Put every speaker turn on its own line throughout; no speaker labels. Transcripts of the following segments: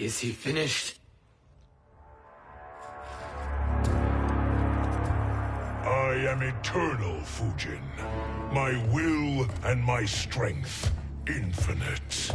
Is he finished?
I am eternal, Fujin. My will and my strength, infinite.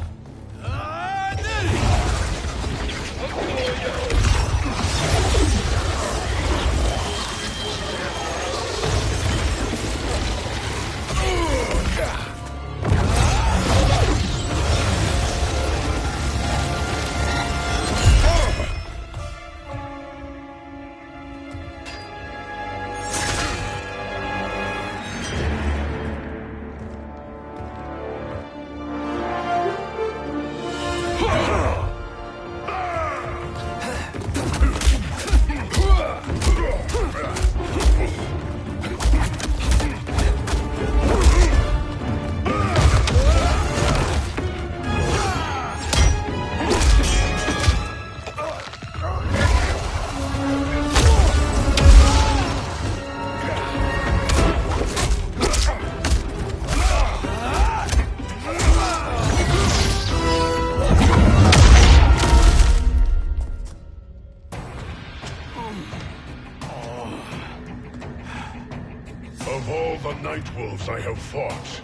Of all the Nightwolves I have fought,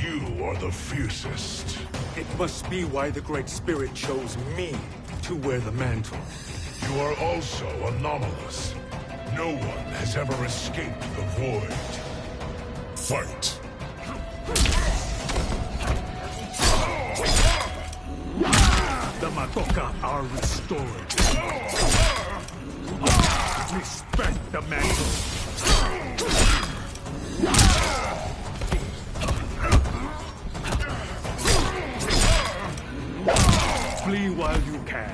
you are the fiercest.
It must be why the Great Spirit chose me to wear the mantle.
You are also anomalous. No one has ever escaped the void. Fight!
The Madoka are restored. Respect the mantle. Flee while you can.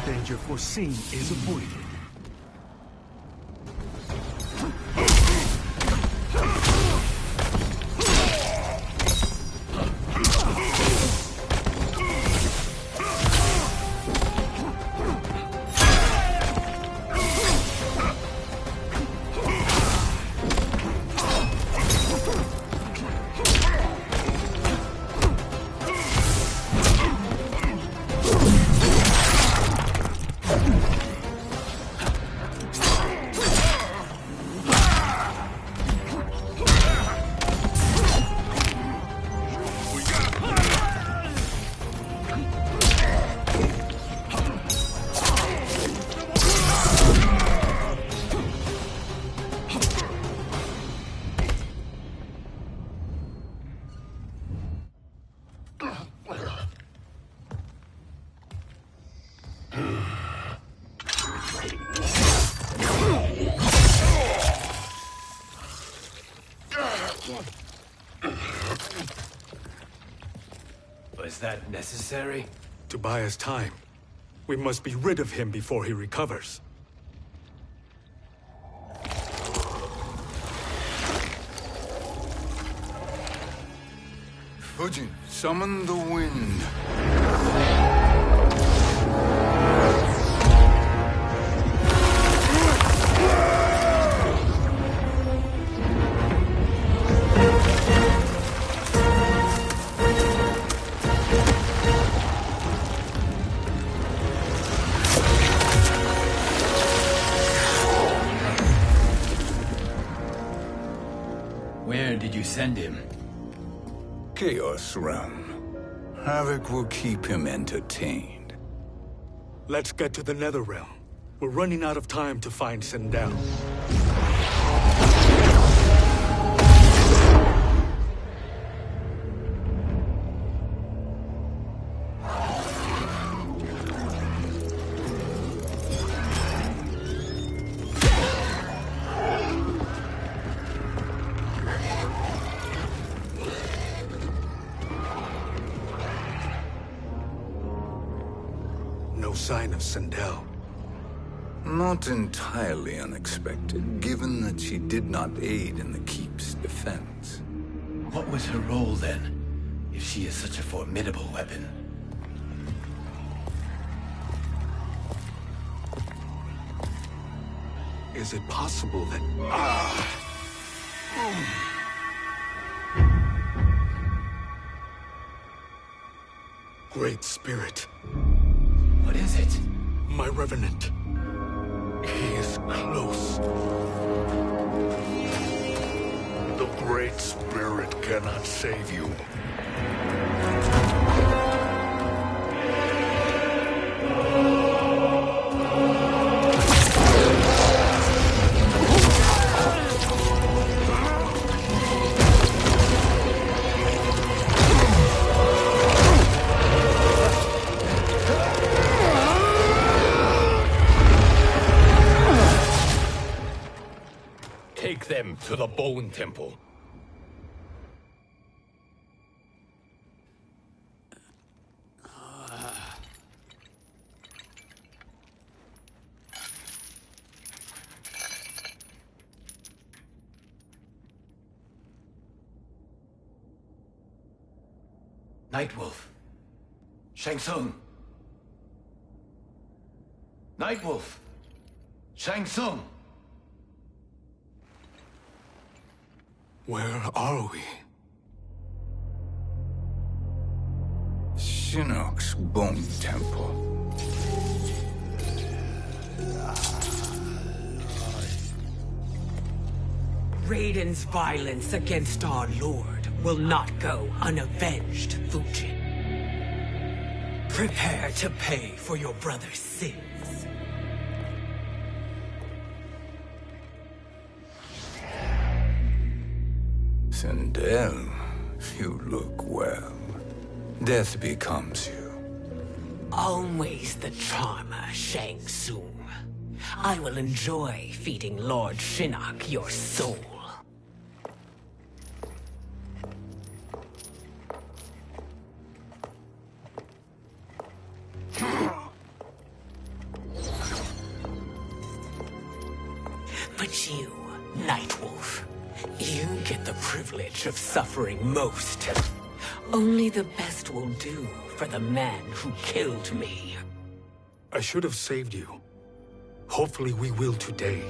Danger foreseen is avoided.
Was that necessary?
To buy us time, we must be rid of him before he recovers.
Fujin, summon the wind.
Where did you send him?
Chaos Realm. Havoc will keep him entertained.
Let's get to the Netherrealm. We're running out of time to find Sindel. No sign of Sindel.
Not entirely unexpected, given that she did not aid in the Keep's defense.
What was her role then, if she is such a formidable weapon?
Is it possible that... Great Spirit.
What is it?
My Revenant. He is close.
The Great Spirit cannot save you.
Take them to the Bone Temple. Nightwolf. Shang Tsung. Nightwolf. Shang Tsung.
Where are we?
Shinnok's Bone Temple.
Raiden's violence against our Lord will not go unavenged, Fujin. Prepare to pay for your brother's sins.
Sindel, you look well. Death becomes you.
Always the charmer, Shang Tsung. I will enjoy feeding Lord Shinnok your soul. But you, Nightwolf, you get the privilege of suffering most. Only the best will do for the man who killed me.
I should have saved you. Hopefully we will today.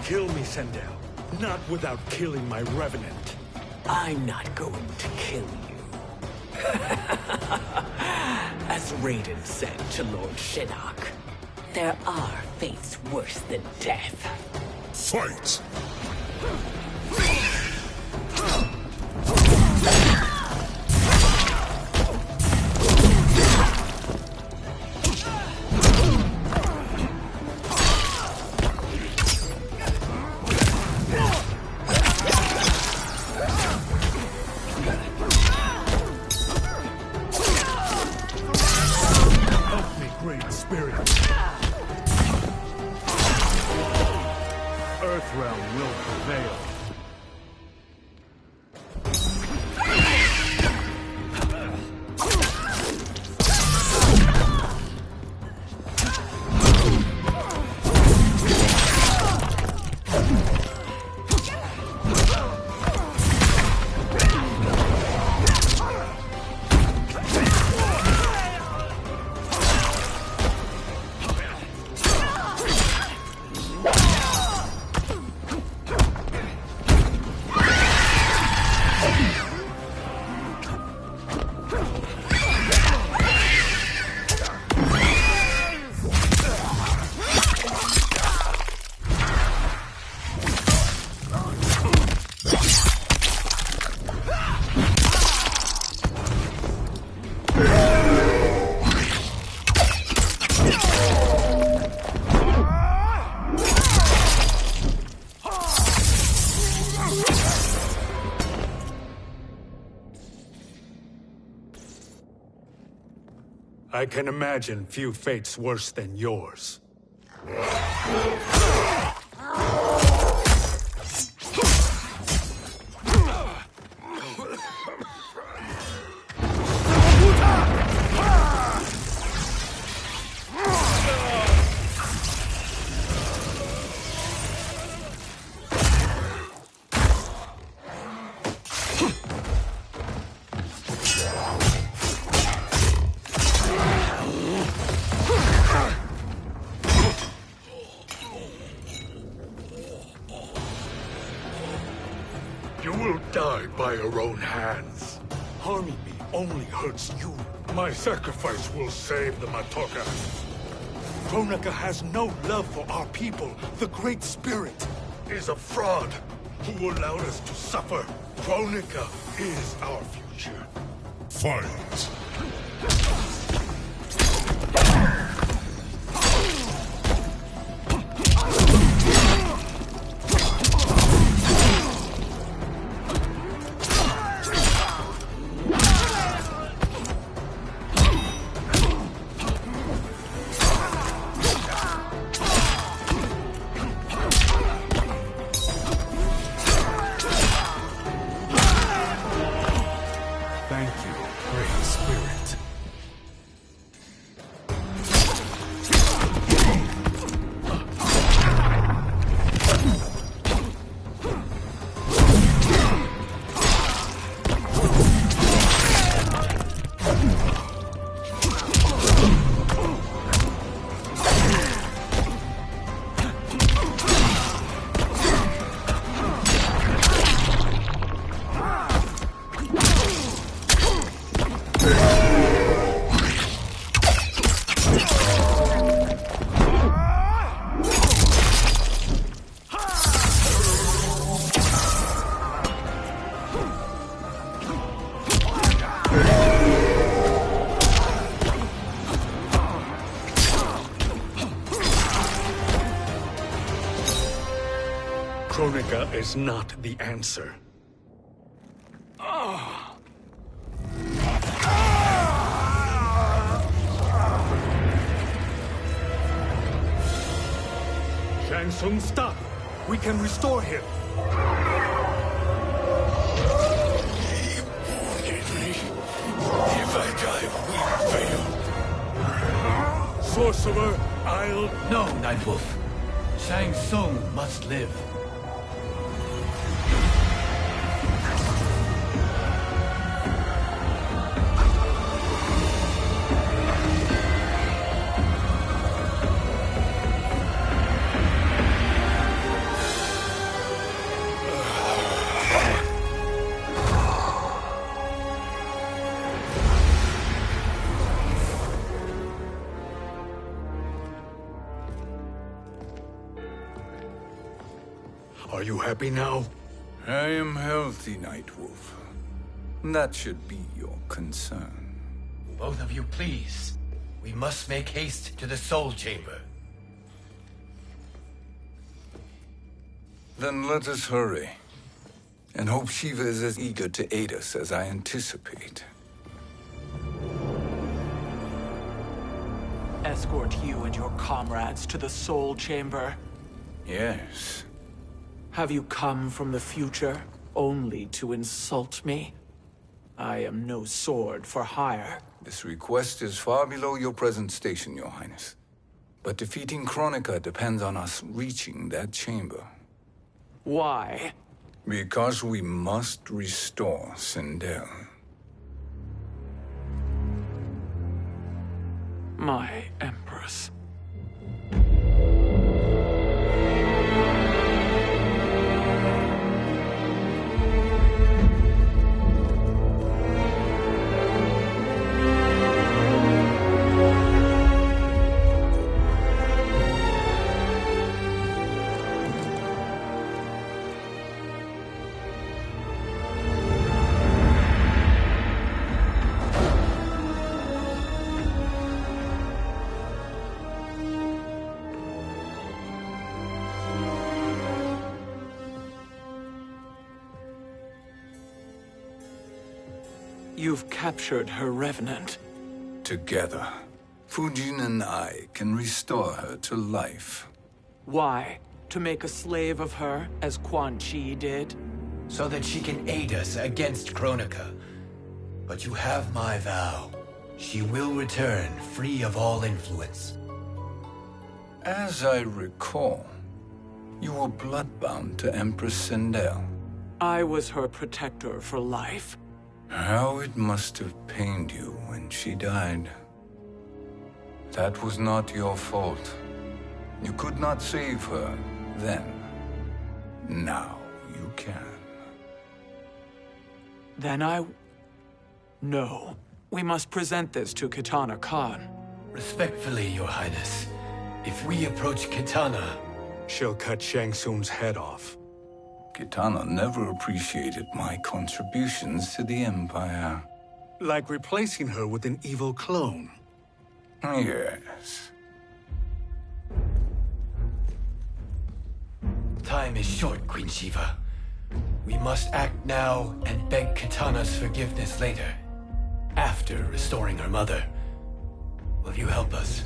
Kill me, Sindel. Not without killing my Revenant.
I'm not going to kill you. As Raiden said to Lord Shinnok, there are fates worse than death.
Fight!
Great Spirit. Earthrealm will prevail. I can imagine few fates worse than yours.
You will die by your own hands.
Harming me only hurts you.
My sacrifice will save the Matoka.
Kronika has no love for our people. The Great Spirit
Is a fraud who allowed us to suffer. Kronika is our future. Fight!
Thank you, Great Spirit. Kronika is not the answer. Shang Tsung, stop! We can restore him.
If I die, we fail.
Sorcerer, I'll...
No, Nightwolf. Shang Tsung must live.
Are you happy now?
I am healthy, Nightwolf. That should be your concern.
Both of you, please. We must make haste to the Soul Chamber.
Then let us hurry. And hope Shiva is as eager to aid us as I anticipate.
Escort you and your comrades to the Soul Chamber.
Yes.
Have you come from the future only to insult me? I am no sword for hire.
This request is far below your present station, Your Highness. But defeating Kronika depends on us reaching that chamber.
Why?
Because we must restore Sindel.
My Empress. You've captured her revenant.
Together. Fujin and I can restore her to life.
Why? To make a slave of her, as Quan Chi did?
So that she can aid us against Kronika. But you have my vow. She will return free of all influence.
As I recall, you were bloodbound to Empress Sindel.
I was her protector for life.
How it must have pained you when she died. That was not your fault. You could not save her then. Now you can.
Then No. We must present this to Kitana Khan.
Respectfully, Your Highness, if we approach Kitana,
She'll cut Shang Tsung's head off.
Kitana never appreciated my contributions to the Empire.
Like replacing her with an evil clone.
Yes.
time is short, Queen Shiva. We must act now and beg Kitana's forgiveness later, after restoring her mother. Will you help us?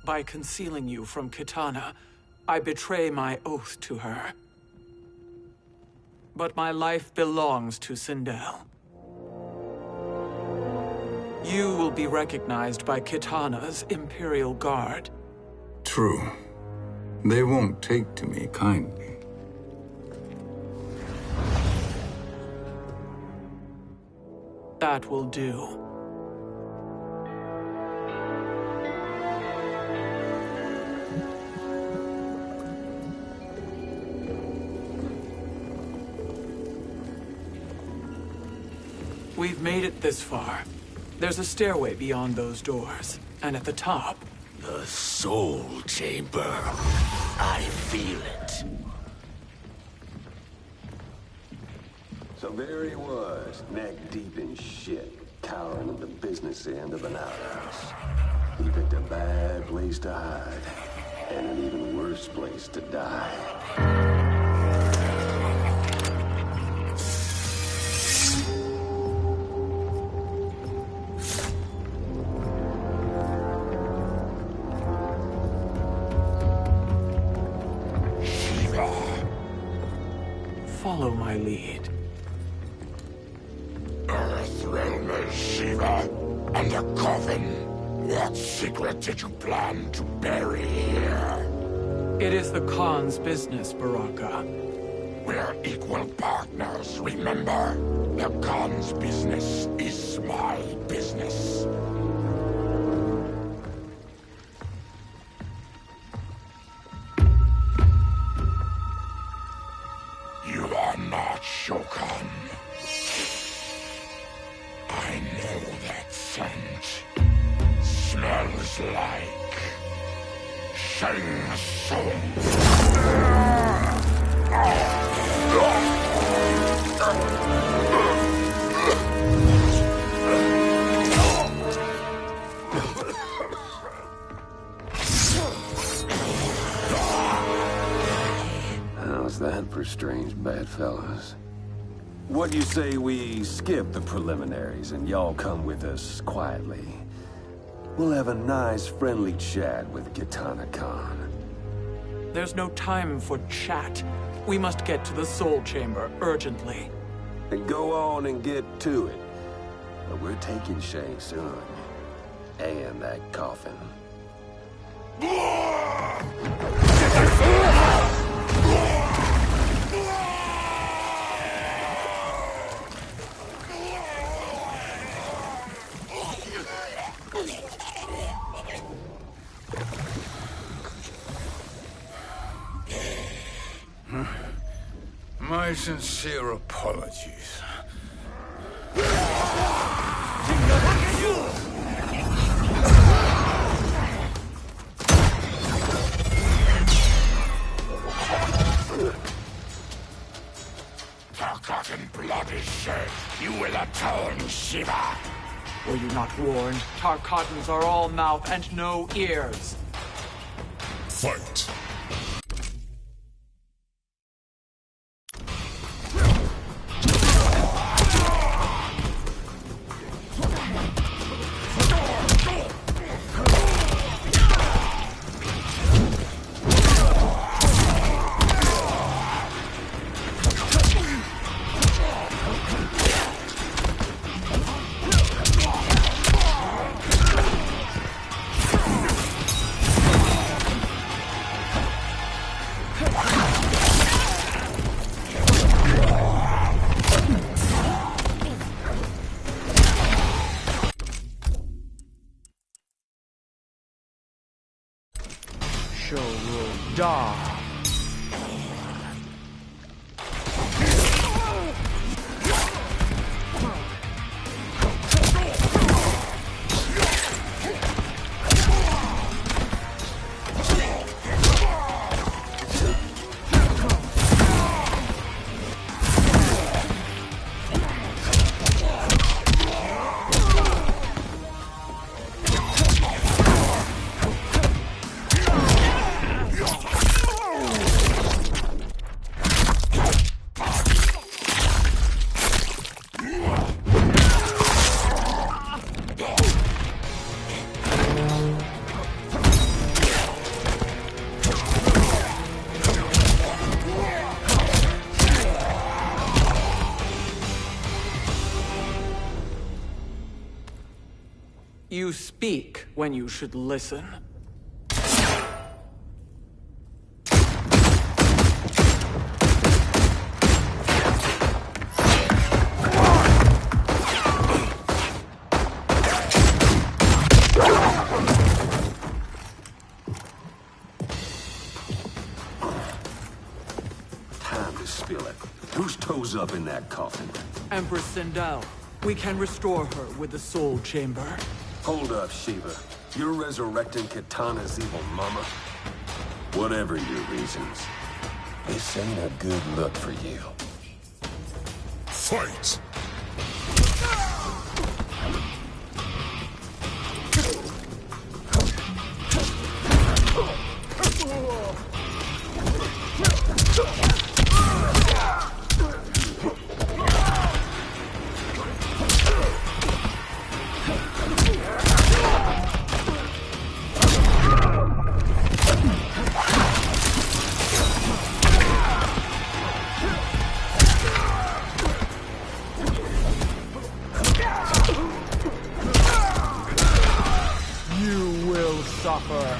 By concealing you from Kitana, I betray my oath to her. But my life belongs to Sindel. You will be recognized by Kitana's Imperial Guard.
True. They won't take to me kindly.
That will do. We've made it this far. There's a stairway beyond those doors, and at the top...
The Soul Chamber. I feel it.
So there he was, neck deep in shit, cowering at the business end of an outhouse. He picked a bad place to hide, and an even worse place to die.
Follow my lead.
Earthrealm is Shiva, and a coffin. What secret did you plan to bury here?
It is the Khan's business, Baraka.
We're equal partners, remember? The Khan's business is my business. You are not Shokan. I know that scent. Smells like Shang Tsung.
How's that for strange bedfellows? What do you say we skip the preliminaries and y'all come with us quietly? We'll have a nice, friendly chat with Kitana Khan.
There's no time for chat. We must get to the Soul Chamber urgently.
Then go on and get to it. But we're taking Shang Tsung. And that coffin.
My sincere apologies.
Forgotten blood is shed. You will atone, Shiva.
Were you not warned? Tarkatans are all mouth and no ears.
Fight!
Da. You speak when you should listen.
Time to spill it. Whose toes up in that coffin?
Empress Sindel. We can restore her with the Soul Chamber.
Hold up, Shiva. You're resurrecting Kitana's evil mama? Whatever your reasons, this ain't a good look for you.
Fight!
Suffer.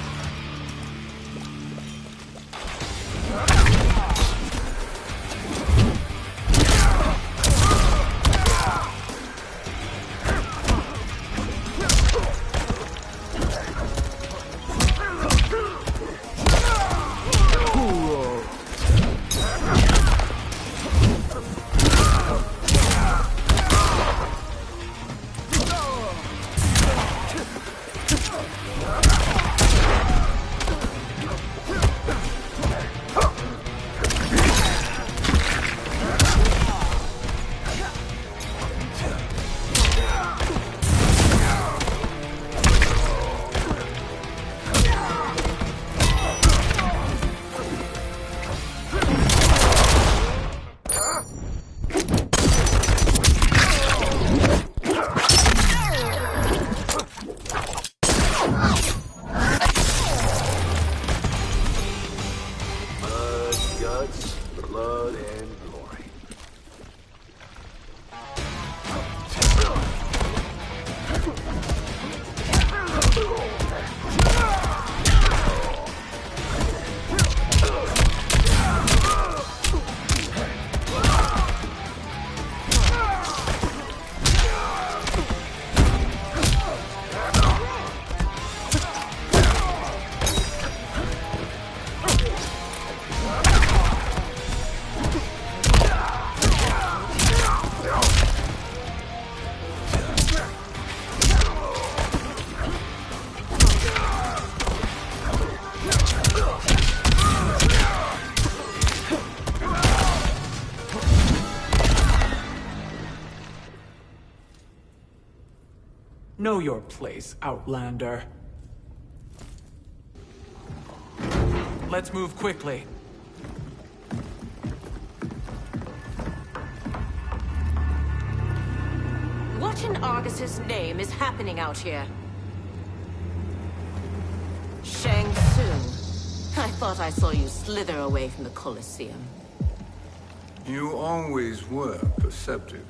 Blood and glory.
Know your place, Outlander. Let's move quickly.
What in Argus's name is happening out here? Shang Tsung. I thought I saw you slither away from the Colosseum.
You always were perceptive.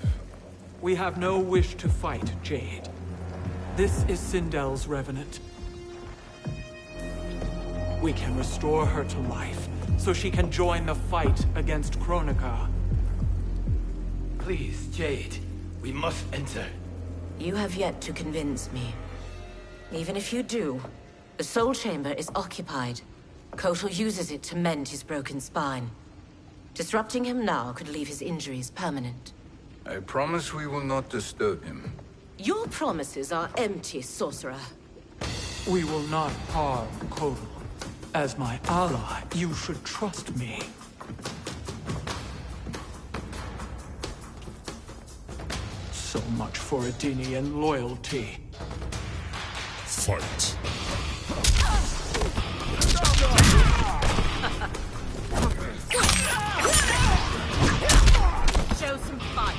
We have no wish to fight, Jade. This is Sindel's Revenant. We can restore her to life, so she can join the fight against Kronika.
Please, Jade. We must enter.
You have yet to convince me. Even if you do, the Soul Chamber is occupied. Kotal uses it to mend his broken spine. Disrupting him now could leave his injuries permanent.
I promise we will not disturb him.
Your promises are empty, sorcerer.
We will not harm Kotal. As my ally, you should trust me. So much for Adenian loyalty.
Fight.
Show some fight.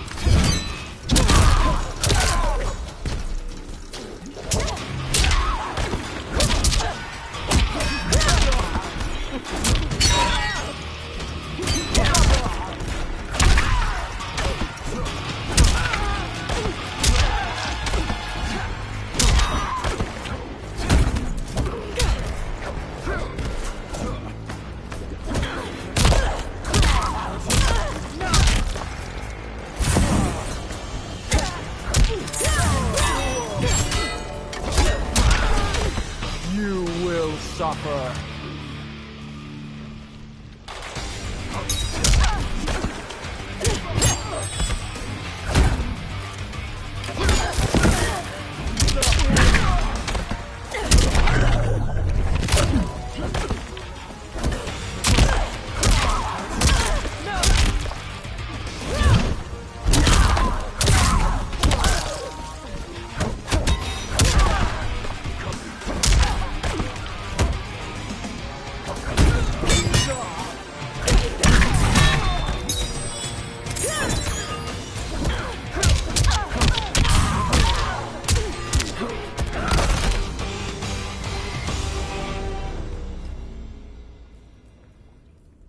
You will suffer.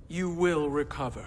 You will recover.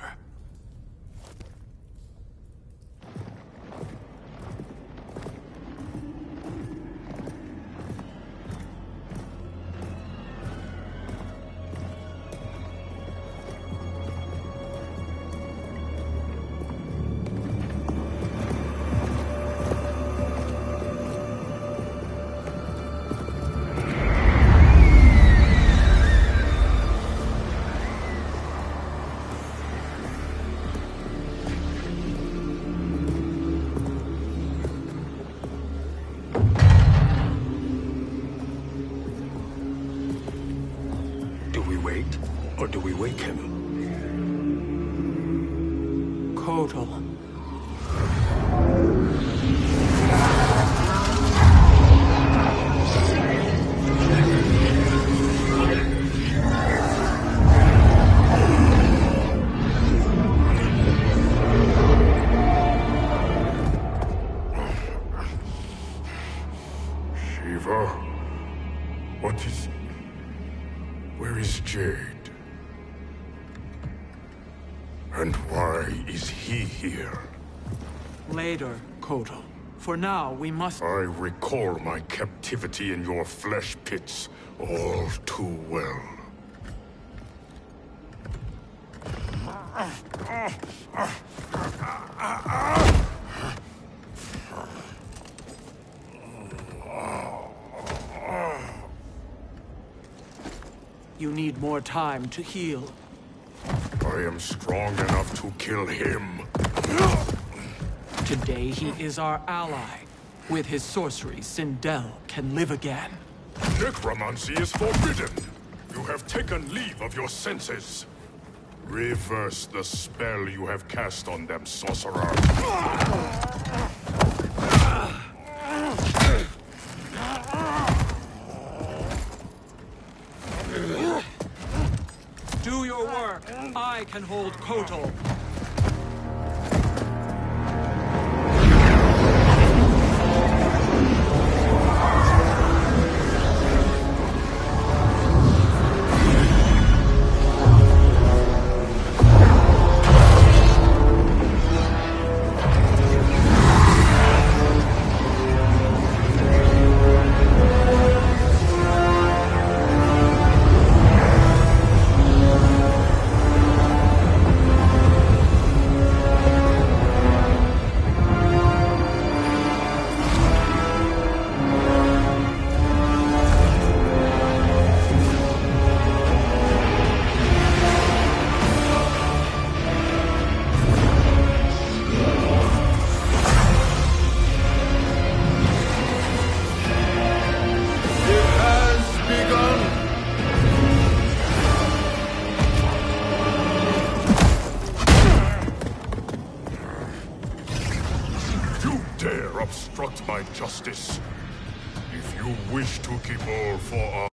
Do we wait, or do we wake him?
Kotal.
Shiva? What is... Where is Jade? And why is he here?
Later, Kotal. For now, we must...
I recall my captivity in your flesh pits all too well.
You need more time to heal.
I am strong enough to kill him.
Today, he is our ally. With his sorcery, Sindel can live again.
Necromancy is forbidden. You have taken leave of your senses. Reverse the spell you have cast on them, sorcerer.
Do your work. I can hold Kotal.
justice. If you wish to keep all for our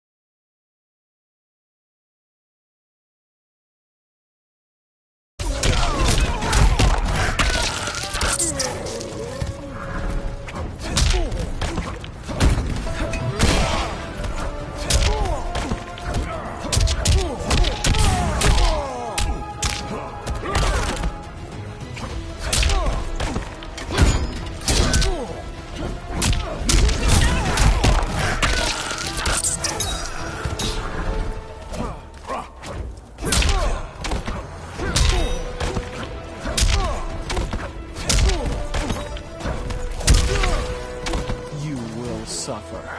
suffer.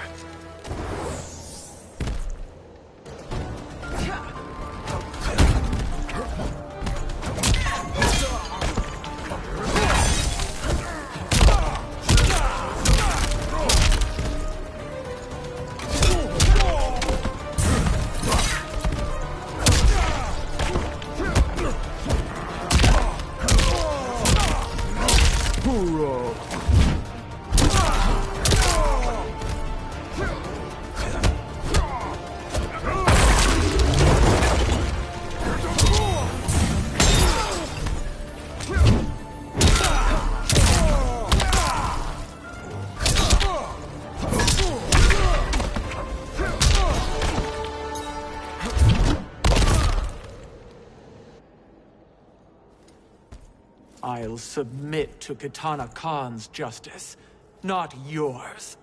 I'll submit to Kitana Khan's justice, not yours.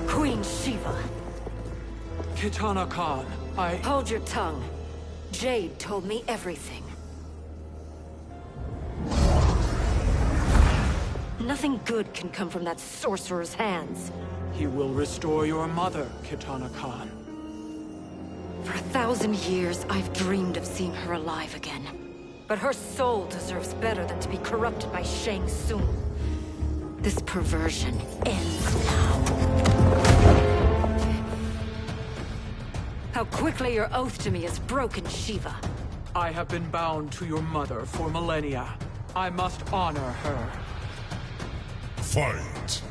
Queen Shiva.
Kitana Khan,
Hold your tongue. Jade told me everything. Nothing good can come from that sorcerer's hands.
He will restore your mother, Kitana Khan.
For 1,000 years, I've dreamed of seeing her alive again. But her soul deserves better than to be corrupted by Shang Tsung. This perversion ends now. How quickly your oath to me is broken, Shiva.
I have been bound to your mother for millennia. I must honor her.
Fight!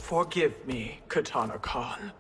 Forgive me, Kitana Khan.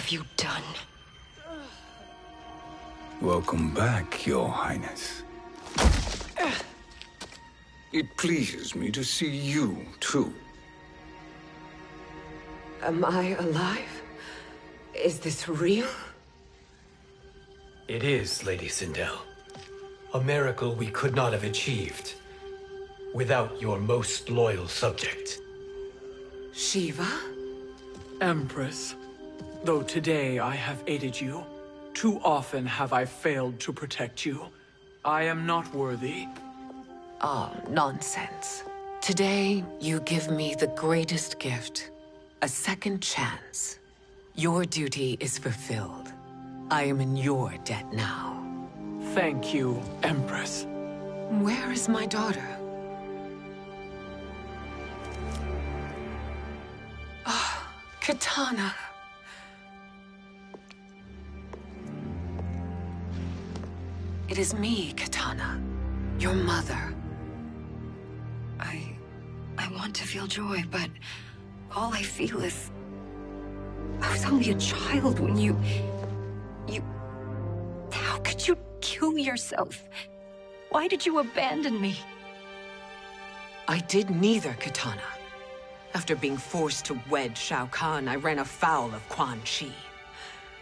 have you done?
Welcome back, Your Highness. It pleases me to see you, too.
Am I alive? Is this real?
It is, Lady Sindel. A miracle we could not have achieved without your most loyal subject.
Shiva?
Empress, though today I have aided you, too often have I failed to protect you. I am not worthy.
Oh, nonsense. Today, you give me the greatest gift. A second chance. Your duty is fulfilled. I am in your debt now.
Thank you, Empress.
Where is my daughter? Ah, Katana. It is me, Katana. Your mother.
I want to feel joy, but all I feel is... I was only a child when you... How could you kill yourself? Why did you abandon me?
I did neither, Katana. After being forced to wed Shao Kahn, I ran afoul of Quan Chi.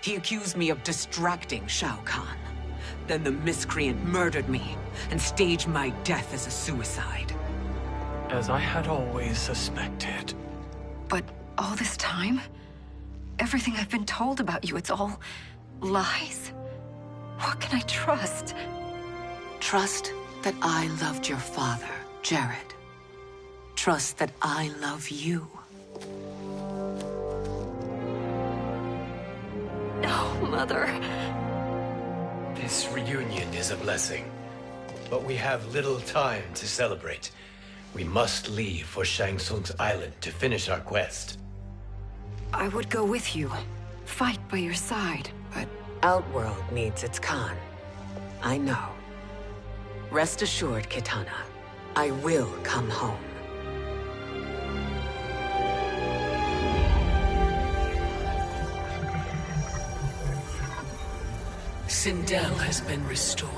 He accused me of distracting Shao Kahn. Then the miscreant murdered me and staged my death as a suicide.
As I had always suspected.
But all this time? Everything I've been told about you, it's all lies? What can I trust?
Trust that I loved your father, Jared. Trust that I love you.
No, Mother.
This reunion is a blessing, but we have little time to celebrate. We must leave for Shang Tsung's island to finish our quest.
I would go with you, fight by your side, but...
Outworld needs its Khan. I know. Rest assured, Kitana. I will come home.
Sindel has been restored.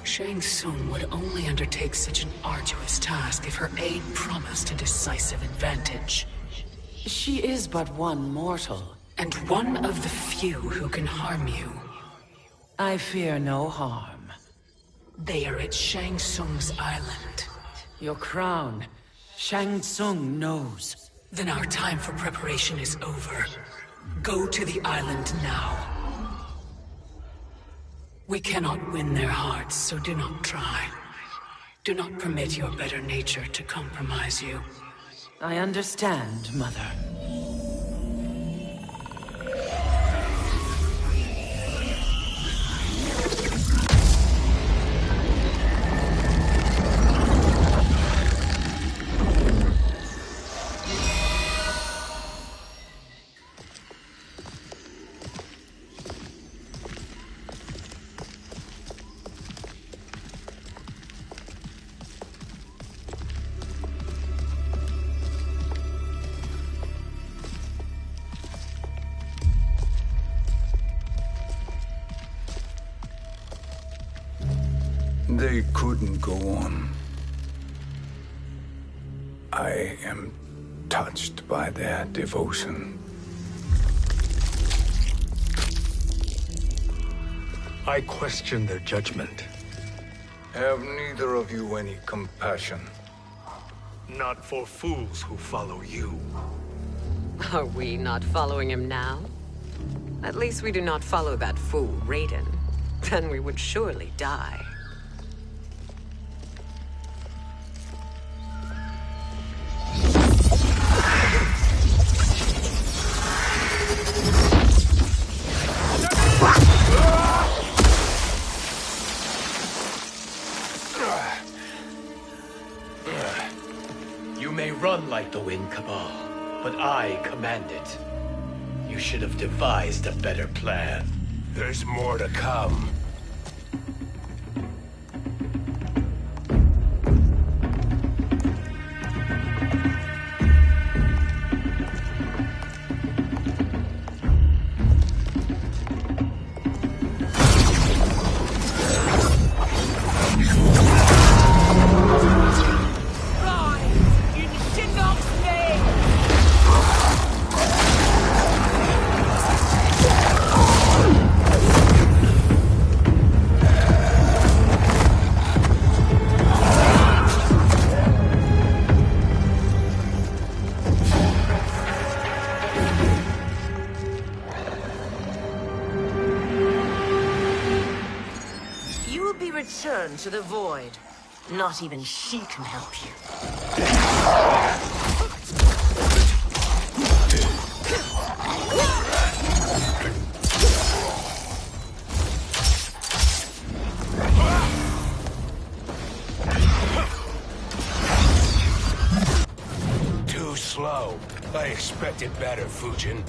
Shang Tsung would only undertake such an arduous task if her aid promised a decisive advantage.
She is but one mortal.
And one of the few who can harm you.
I fear no harm.
They are at Shang Tsung's island.
Your crown. Shang Tsung knows.
Then our time for preparation is over. Go to the island now. We cannot win their hearts, so do not try. Do not permit your better nature to compromise you.
I understand, Mother.
They couldn't go on. I am touched by their devotion.
I question their judgment.
Have neither of you any compassion?
Not for fools who follow you.
Are we not following him now? At least we do not follow that fool, Raiden. Then we would surely die.
You may run like the wind, Cabal, but I command it. You should have devised a better plan.
There's more to come.
return to the void. Not even she can help you.
Too slow. I expected better, Fujin.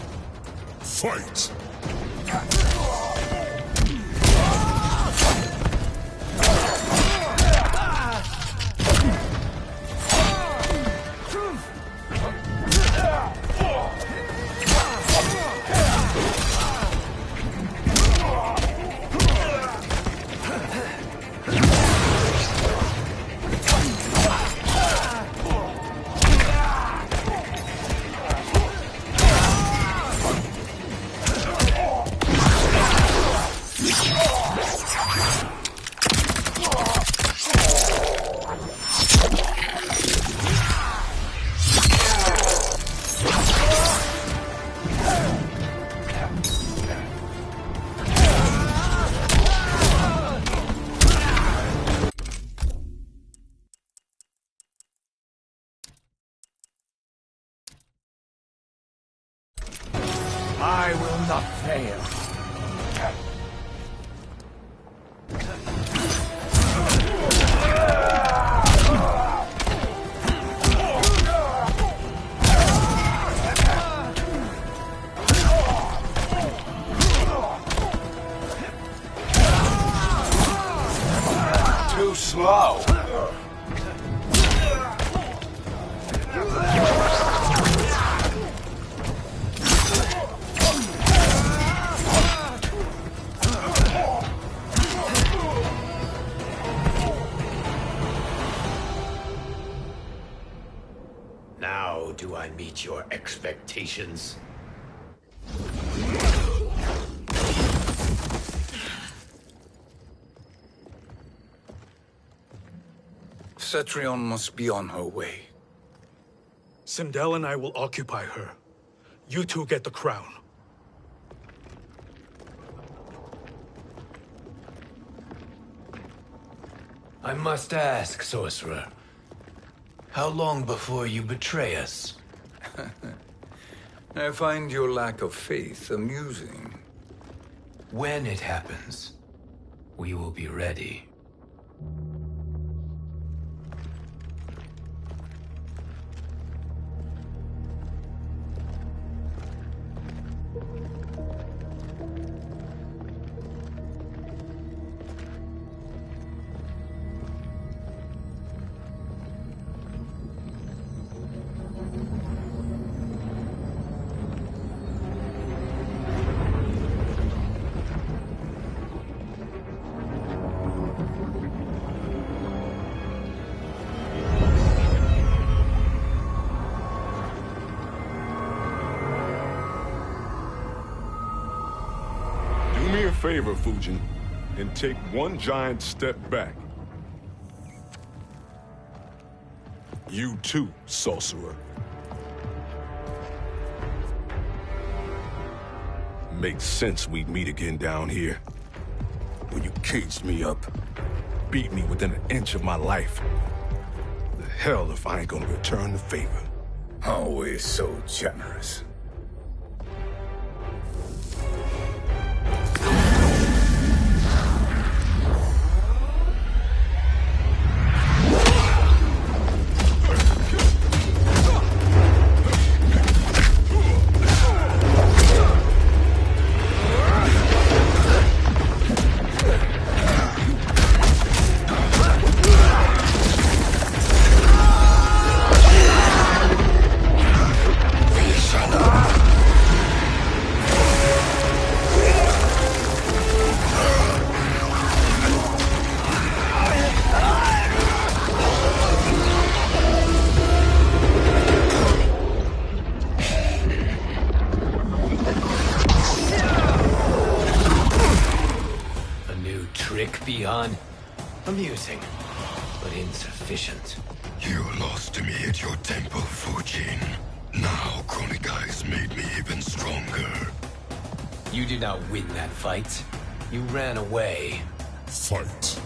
Fight!
I will not fail. Too slow.
Now do I meet your expectations?
Cetrion must be on her way.
Sindel and I will occupy her. You two get the crown.
I must ask, sorcerer. How long before you betray us?
I find your lack of faith amusing.
When it happens, we will be ready.
Favor, Fujin, and take one giant step back. You too, sorcerer. Makes sense we'd meet again down here. When you caged me up, beat me within an inch of my life. The hell if I ain't gonna return the favor.
Always so generous.
Beyond amusing, but insufficient.
You lost to me at your temple, Fujin. Now Chronic Eyes made me even stronger.
You did not win that fight. You ran away.
Fight.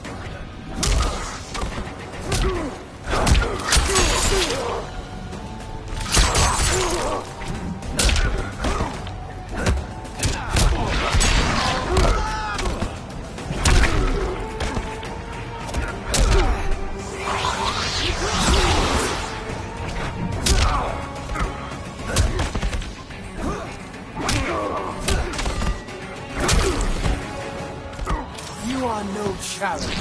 You are no challenge.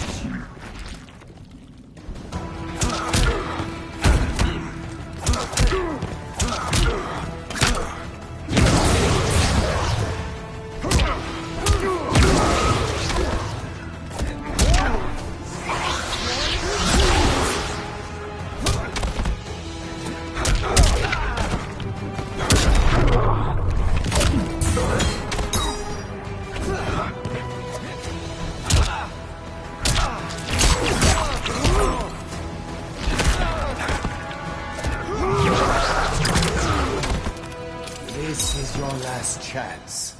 This is your last chance.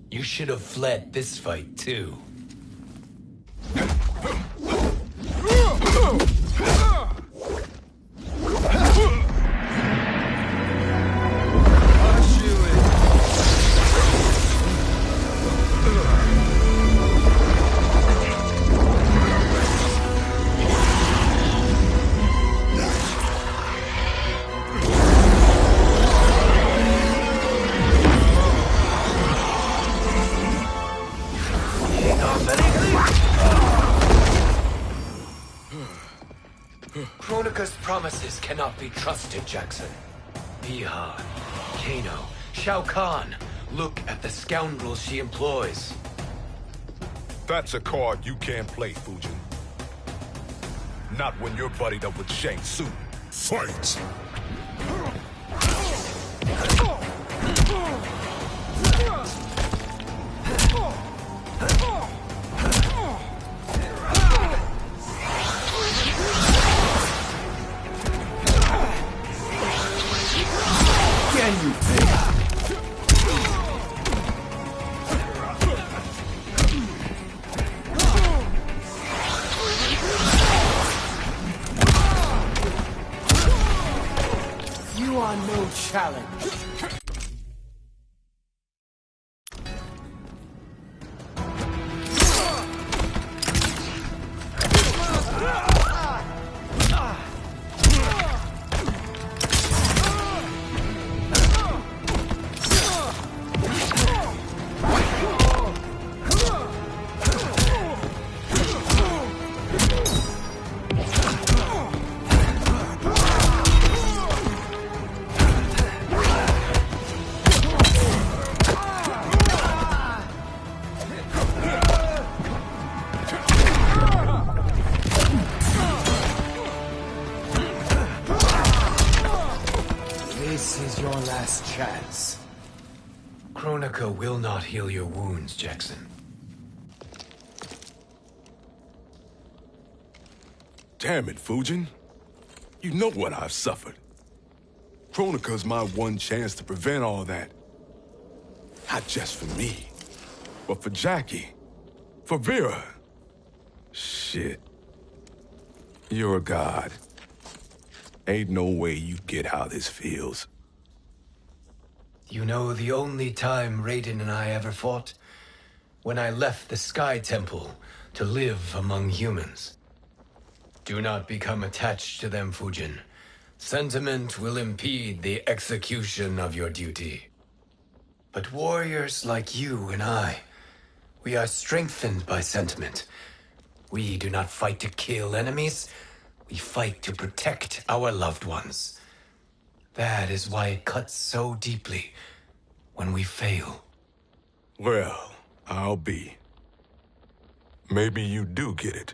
You should have fled this fight, too. Kronika's promises cannot be trusted, Jackson. Bihan, Kano, Shao Kahn. Look at the scoundrels she employs.
That's a card you can't play, Fujin. Not when you're buddied up with Shang Tsung. Fight!
Can you pay? You are no challenge. This is your last chance.
Kronika will not heal your wounds, Jackson.
Damn it, Fujin. You know what I've suffered. Kronika's my one chance to prevent all that. Not just for me, but for Jackie, for Vera. Shit. You're a god. Ain't no way you get how this feels.
You know the only time Raiden and I ever fought? When I left the Sky Temple to live among humans. Do not become attached to them, Fujin. Sentiment will impede the execution of your duty. But warriors like you and I, we are strengthened by sentiment. We do not fight to kill enemies. We fight to protect our loved ones. That is why it cuts so deeply when we fail.
Well, I'll be. Maybe you do get it.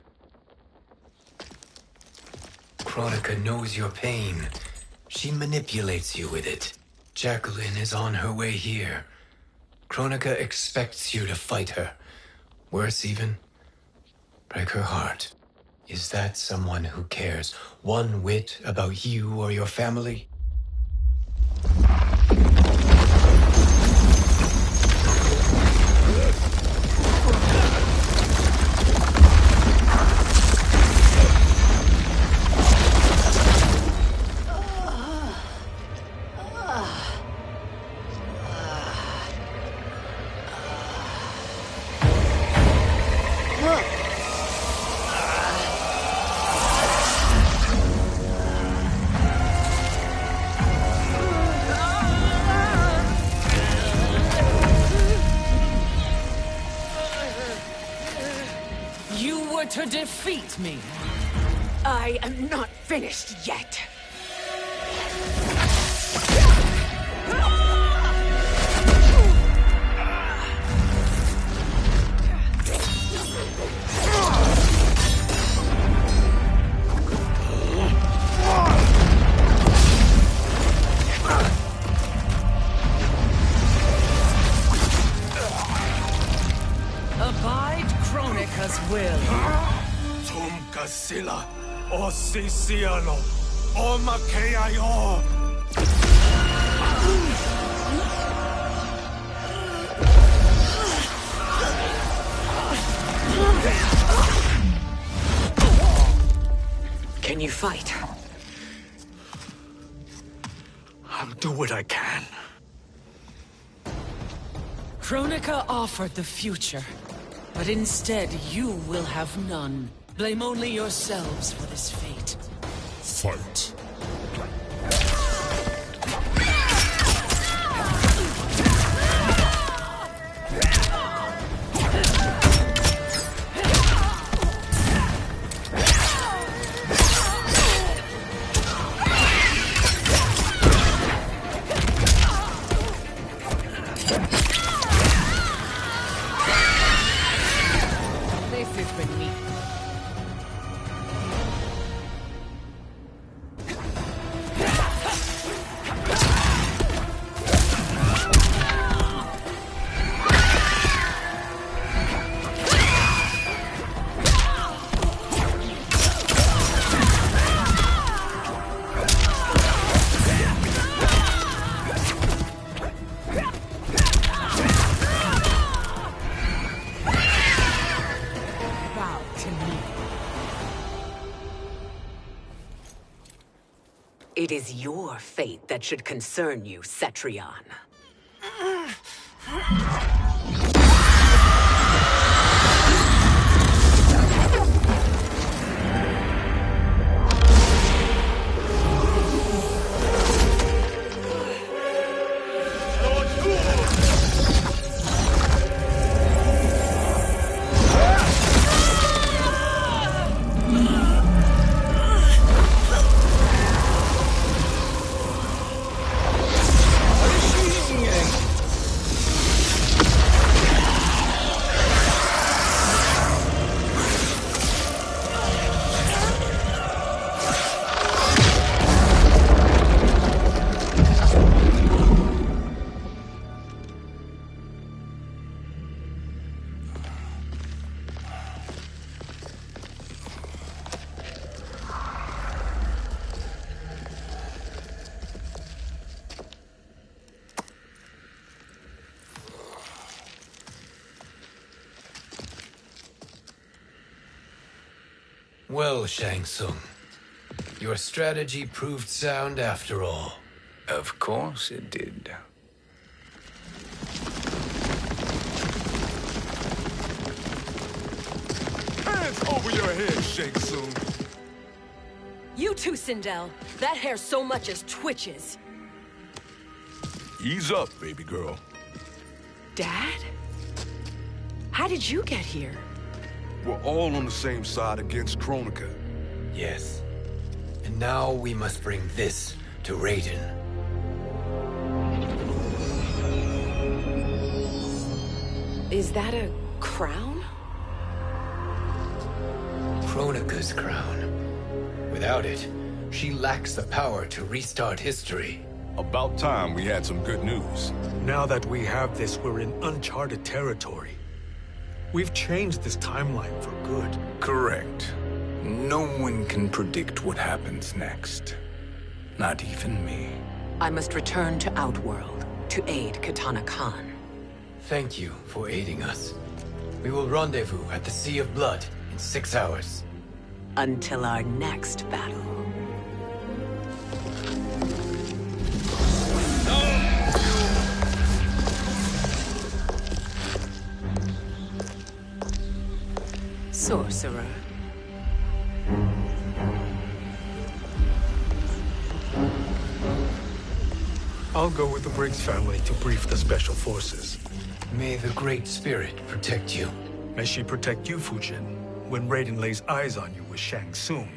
Kronika knows your pain. She manipulates you with it. Jacqueline is on her way here. Kronika expects you to fight her. Worse even, break her heart. Is that someone who cares one whit about you or your family?
to defeat me?
I am not finished yet.
Abide Kronika's will.
Tumkasila, Osisiano, Omakeayo.
Can you fight?
I'll do what I can.
Kronika offered the future, but instead you will have none. Blame only yourselves for this fate.
Fight.
This is beneath. Bow to me. It is your fate that should concern you, Cetrion.
Well, Shang Tsung, your strategy proved sound after all.
Of course it did.
Hands over your head, Shang Tsung.
You too, Sindel. That hair so much as twitches.
Ease up, baby girl.
Dad? How did you get here?
We're all on the same side against Kronika.
Yes. And now we must bring this to Raiden.
Is that a crown?
Kronika's crown. Without it, she lacks the power to restart history.
About time we had some good news.
Now that we have this, we're in uncharted territory. We've changed this timeline for good.
Correct. No one can predict what happens next. Not even me.
I must return to Outworld to aid Katana Khan.
Thank you for aiding us. We will rendezvous at the Sea of Blood in 6 hours.
Until our next battle. Sorcerer.
I'll go with the Briggs family to brief the Special Forces.
May the Great Spirit protect you.
May she protect you, Fujin. when Raiden lays eyes on you with Shang Tsung.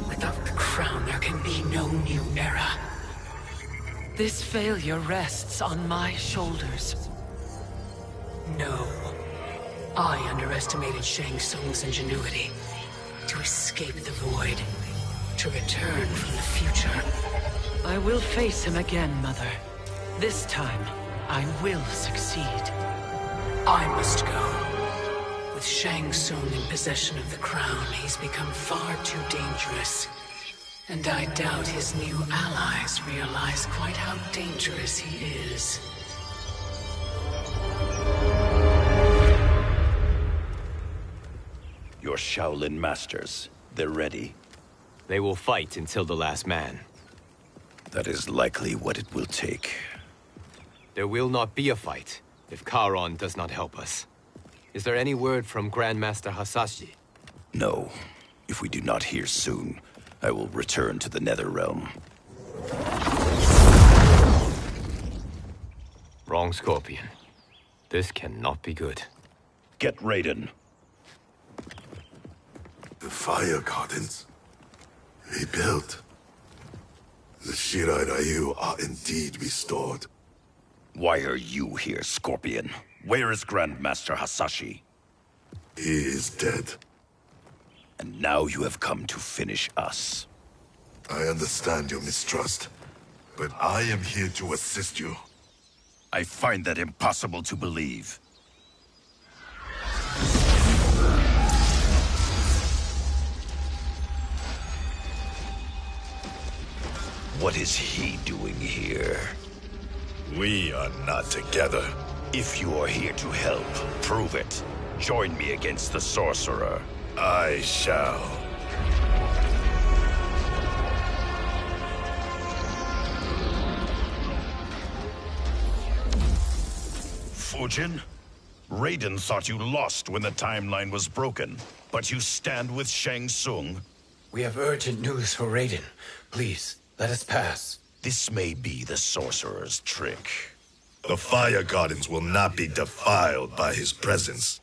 Without the crown, there can be no new era.
This failure rests on my shoulders.
No. I underestimated Shang Tsung's ingenuity. To escape the void. To return from the future.
I will face him again, Mother. This time, I will succeed.
I must go. With Shang Tsung in possession of the crown, he's become far too dangerous. And I doubt his new allies realize quite how dangerous he is.
Your Shaolin masters, they're ready.
They will fight until the last man.
That is likely what it will take.
There will not be a fight if Charon does not help us. Is there any word from Grandmaster Hasashi?
No. If we do not hear soon, I will return to the Netherrealm.
Wrong, Scorpion. This cannot be good.
Get Raiden.
The Fire Gardens. Rebuilt. The Shirai Ryu are indeed restored.
Why are you here, Scorpion? Where is Grandmaster Hasashi?
He is dead.
And now you have come to finish us.
I understand your mistrust, but I am here to assist you.
I find that impossible to believe. What is he doing here?
We are not together.
If you are here to help, prove it. Join me against the sorcerer.
I shall.
Fujin? Raiden thought you lost when the timeline was broken, but you stand with Shang Tsung?
We have urgent news for Raiden. Please, let us pass.
This may be the sorcerer's trick.
The Fire Gardens will not be defiled by his presence.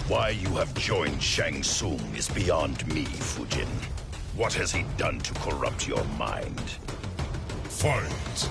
Why you have joined Shang Tsung is beyond me, Fujin. What has he done to corrupt your mind?
Fight!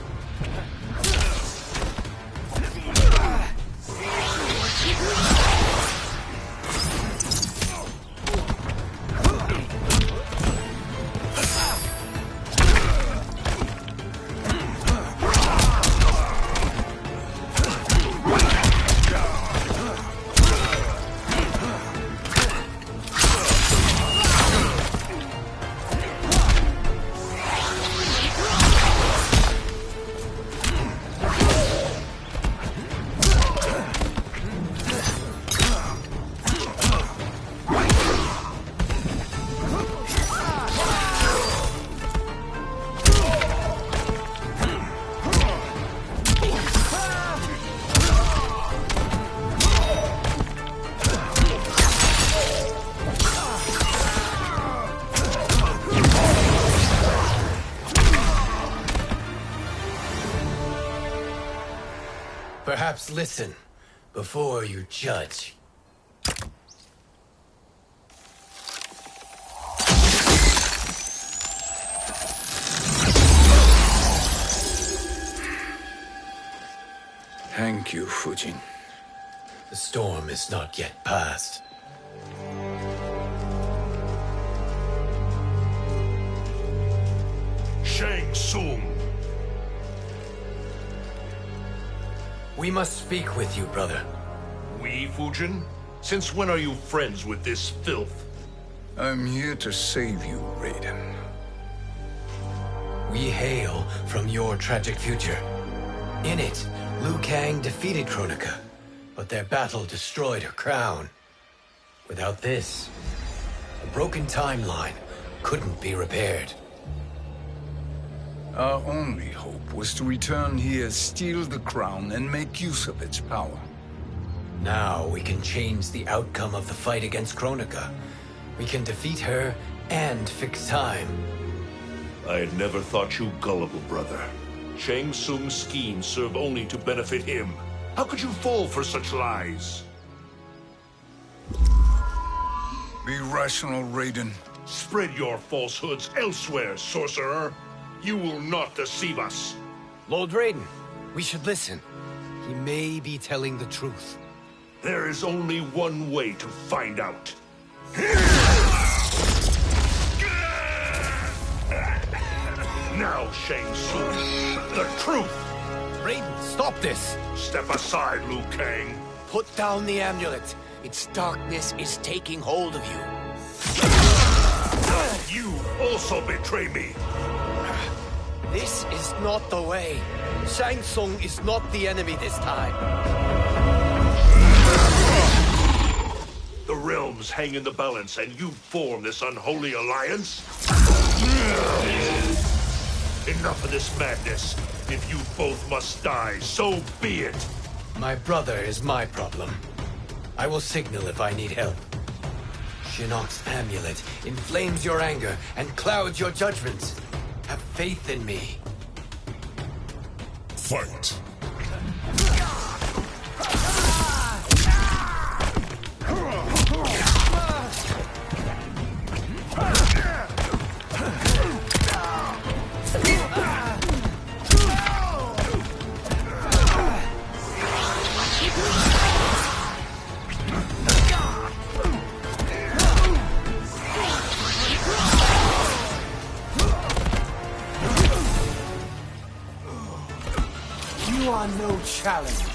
Perhaps listen before you judge.
Thank you, Fujin.
The storm is not yet past.
Shang Tsung!
We must speak with you, brother.
We, Fujin? Since when are you friends with this filth?
I'm here to save you, Raiden.
We hail from your tragic future. In it, Liu Kang defeated Kronika, but their battle destroyed her crown. Without this, a broken timeline couldn't be repaired.
Our only hope was to return here, steal the crown, and make use of its power.
Now we can change the outcome of the fight against Kronika. We can defeat her and fix time.
I had never thought you gullible, brother. Shang Tsung's schemes serve only to benefit him. How could you fall for such lies?
Be rational, Raiden.
Spread your falsehoods elsewhere, sorcerer. You will not deceive us.
Lord Raiden, we should listen. He may be telling the truth.
There is only one way to find out. Now, Shang Tsung, the truth!
Raiden, stop this!
Step aside, Liu Kang.
Put down the amulet. Its darkness is taking hold of you.
You also betray me.
This is not the way. Shang Tsung is not the enemy this time.
The realms hang in the balance, and you form this unholy alliance? Enough of this madness. If you both must die, so be it.
My brother is my problem. I will signal if I need help. Shinnok's amulet inflames your anger and clouds your judgments. Have faith in me.
Fight.
You are no challenge.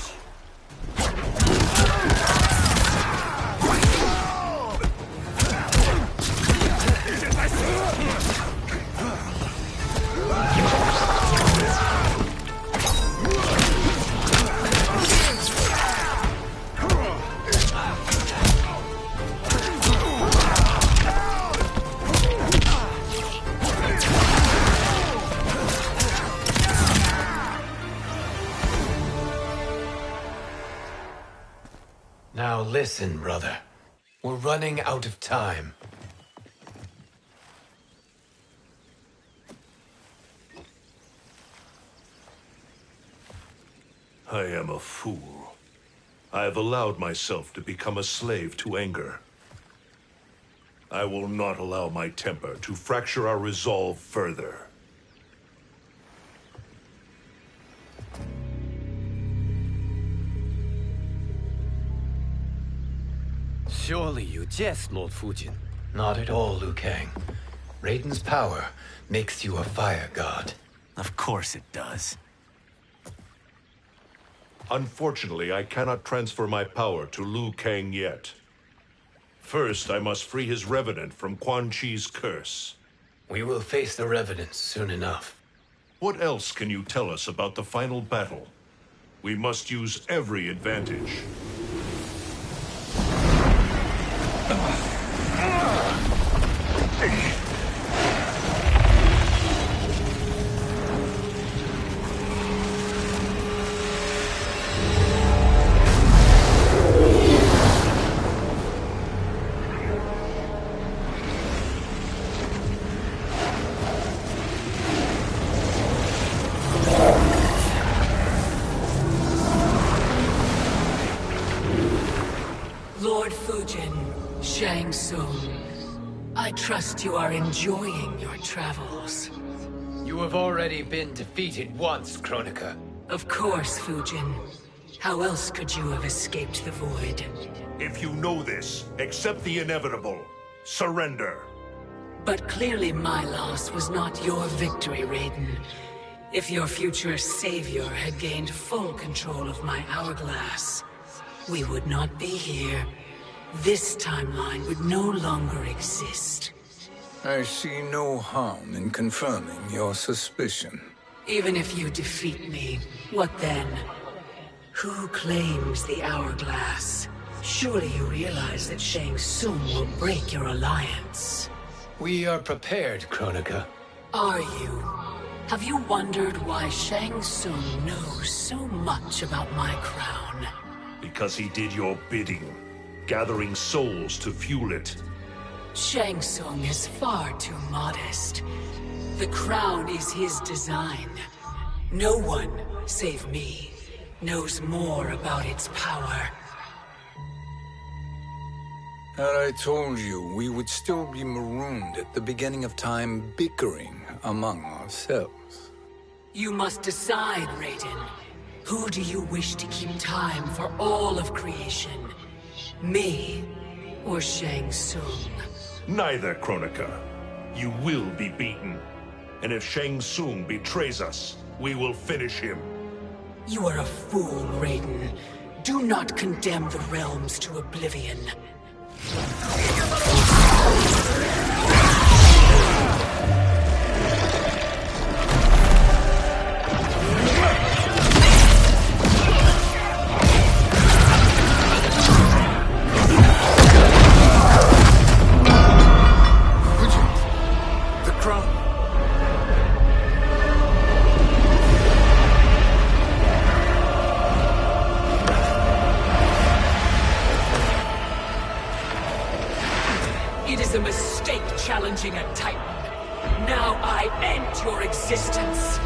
Now listen, brother. We're running out of time.
I am a fool. I have allowed myself to become a slave to anger. I will not allow my temper to fracture our resolve further.
Surely you jest, Lord Fujin. Not at all, Liu Kang. Raiden's power makes you a fire god.
Of course it does.
Unfortunately, I cannot transfer my power to Liu Kang yet. First, I must free his Revenant from Quan Chi's curse.
We will face the Revenants soon enough.
What else can you tell us about the final battle? We must use every advantage.
Lord Fujin, Shang Tsung, I trust you are enjoying your travels.
You have already been defeated once, Kronika.
Of course, Fujin. How else could you have escaped the void?
If you know this, accept the inevitable. Surrender.
But clearly my loss was not your victory, Raiden. If your future savior had gained full control of my hourglass, we would not be here. This timeline would no longer exist.
I see no harm in confirming your suspicion.
Even if you defeat me, what then? Who claims the hourglass? Surely you realize that Shang Tsung will break your alliance.
We are prepared, Kronika.
Are you? Have you wondered why Shang Tsung knows so much about my crown?
Because he did your bidding, gathering souls to fuel it.
Shang Tsung is far too modest. The crown is his design. No one, save me, knows more about its power.
Had I told you, we would still be marooned at the beginning of time, bickering among ourselves.
You must decide, Raiden. Who do you wish to keep time for all of creation? Me or Shang Tsung?
Neither, Kronika. You will be beaten. And if Shang Tsung betrays us, we will finish him.
You are a fool, Raiden. Do not condemn the realms to oblivion. It is a mistake challenging a Titan. Now I end your existence.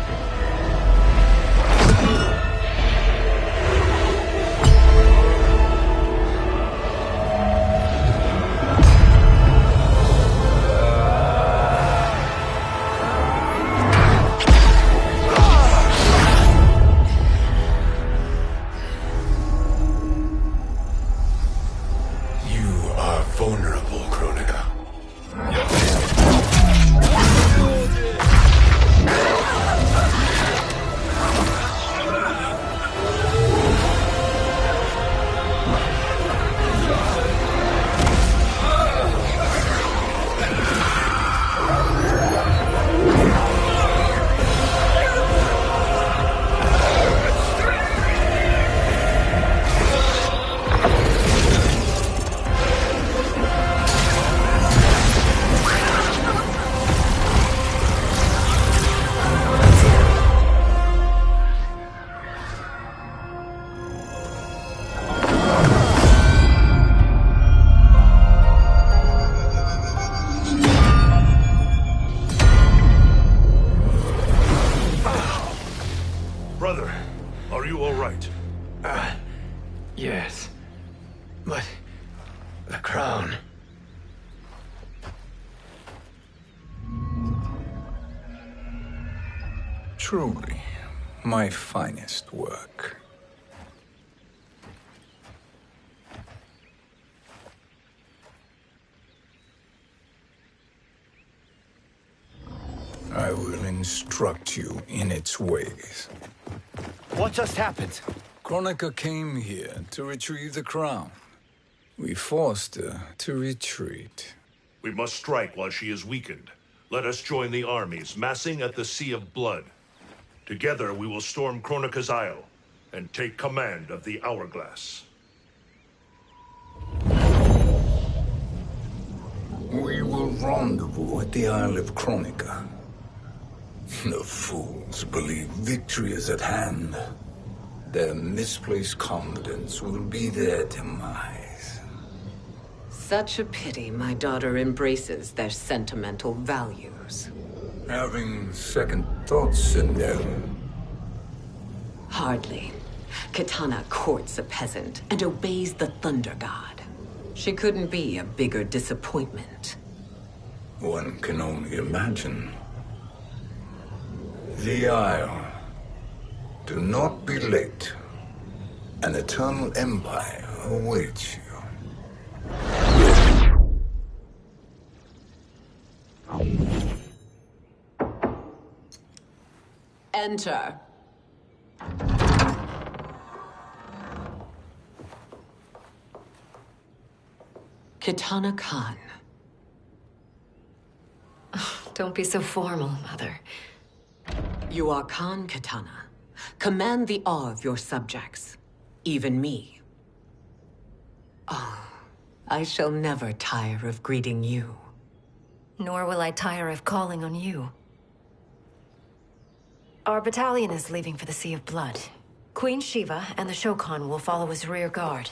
You are vulnerable, Kronika.
Brother, are you all right?
Yes. But the crown.
Truly, my finest work. I will instruct you in its ways.
What just happened?
Kronika came here to retrieve the crown. We forced her to retreat.
We must strike while she is weakened. Let us join the armies, massing at the Sea of Blood. Together we will storm Kronika's Isle and take command of the Hourglass.
We will rendezvous at the Isle of Kronika. The fools believe victory is at hand. Their misplaced confidence will be their demise.
Such a pity my daughter embraces their sentimental values.
Having second thoughts, Sindel.
Hardly. Kitana courts a peasant and obeys the Thunder God. She couldn't be a bigger disappointment.
One can only imagine. The Isle. Do not be late. An eternal empire awaits you.
Enter. Kitana Khan.
Don't be so formal, Mother.
You are Khan Kitana. Command the awe of your subjects. Even me. Oh, I shall never tire of greeting you.
Nor will I tire of calling on you. Our battalion is leaving for the Sea of Blood. Queen Shiva and the Shokan will follow as rear guard.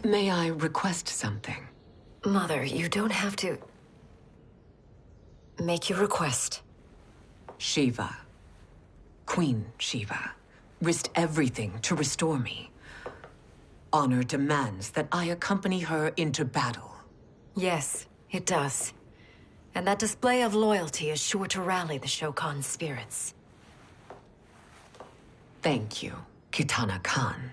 May I request something?
Mother, you don't have to... Make your request.
Shiva. Queen Shiva. Risked everything to restore me. Honor demands that I accompany her into battle.
Yes, it does. And that display of loyalty is sure to rally the Shokan's spirits.
Thank you, Kitana Khan.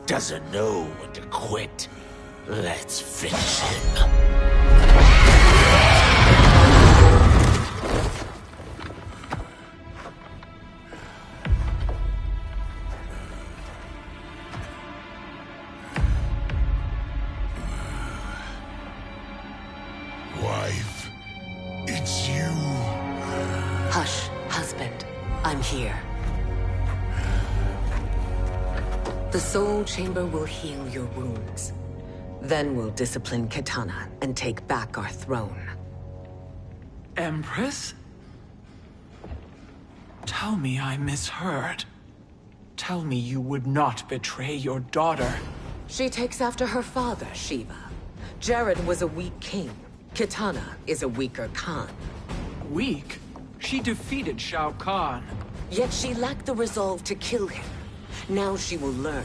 Doesn't know when to quit. Let's finish him.
Wife, it's you.
Hush, husband. I'm here. The Soul Chamber will heal your wounds. Then we'll discipline Kitana and take back our throne.
Empress? Tell me I misheard. Tell me you would not betray your daughter.
She takes after her father, Shiva. Jared was a weak king. Kitana is a weaker Khan.
Weak? She defeated Shao Kahn.
Yet she lacked the resolve to kill him. Now she will learn.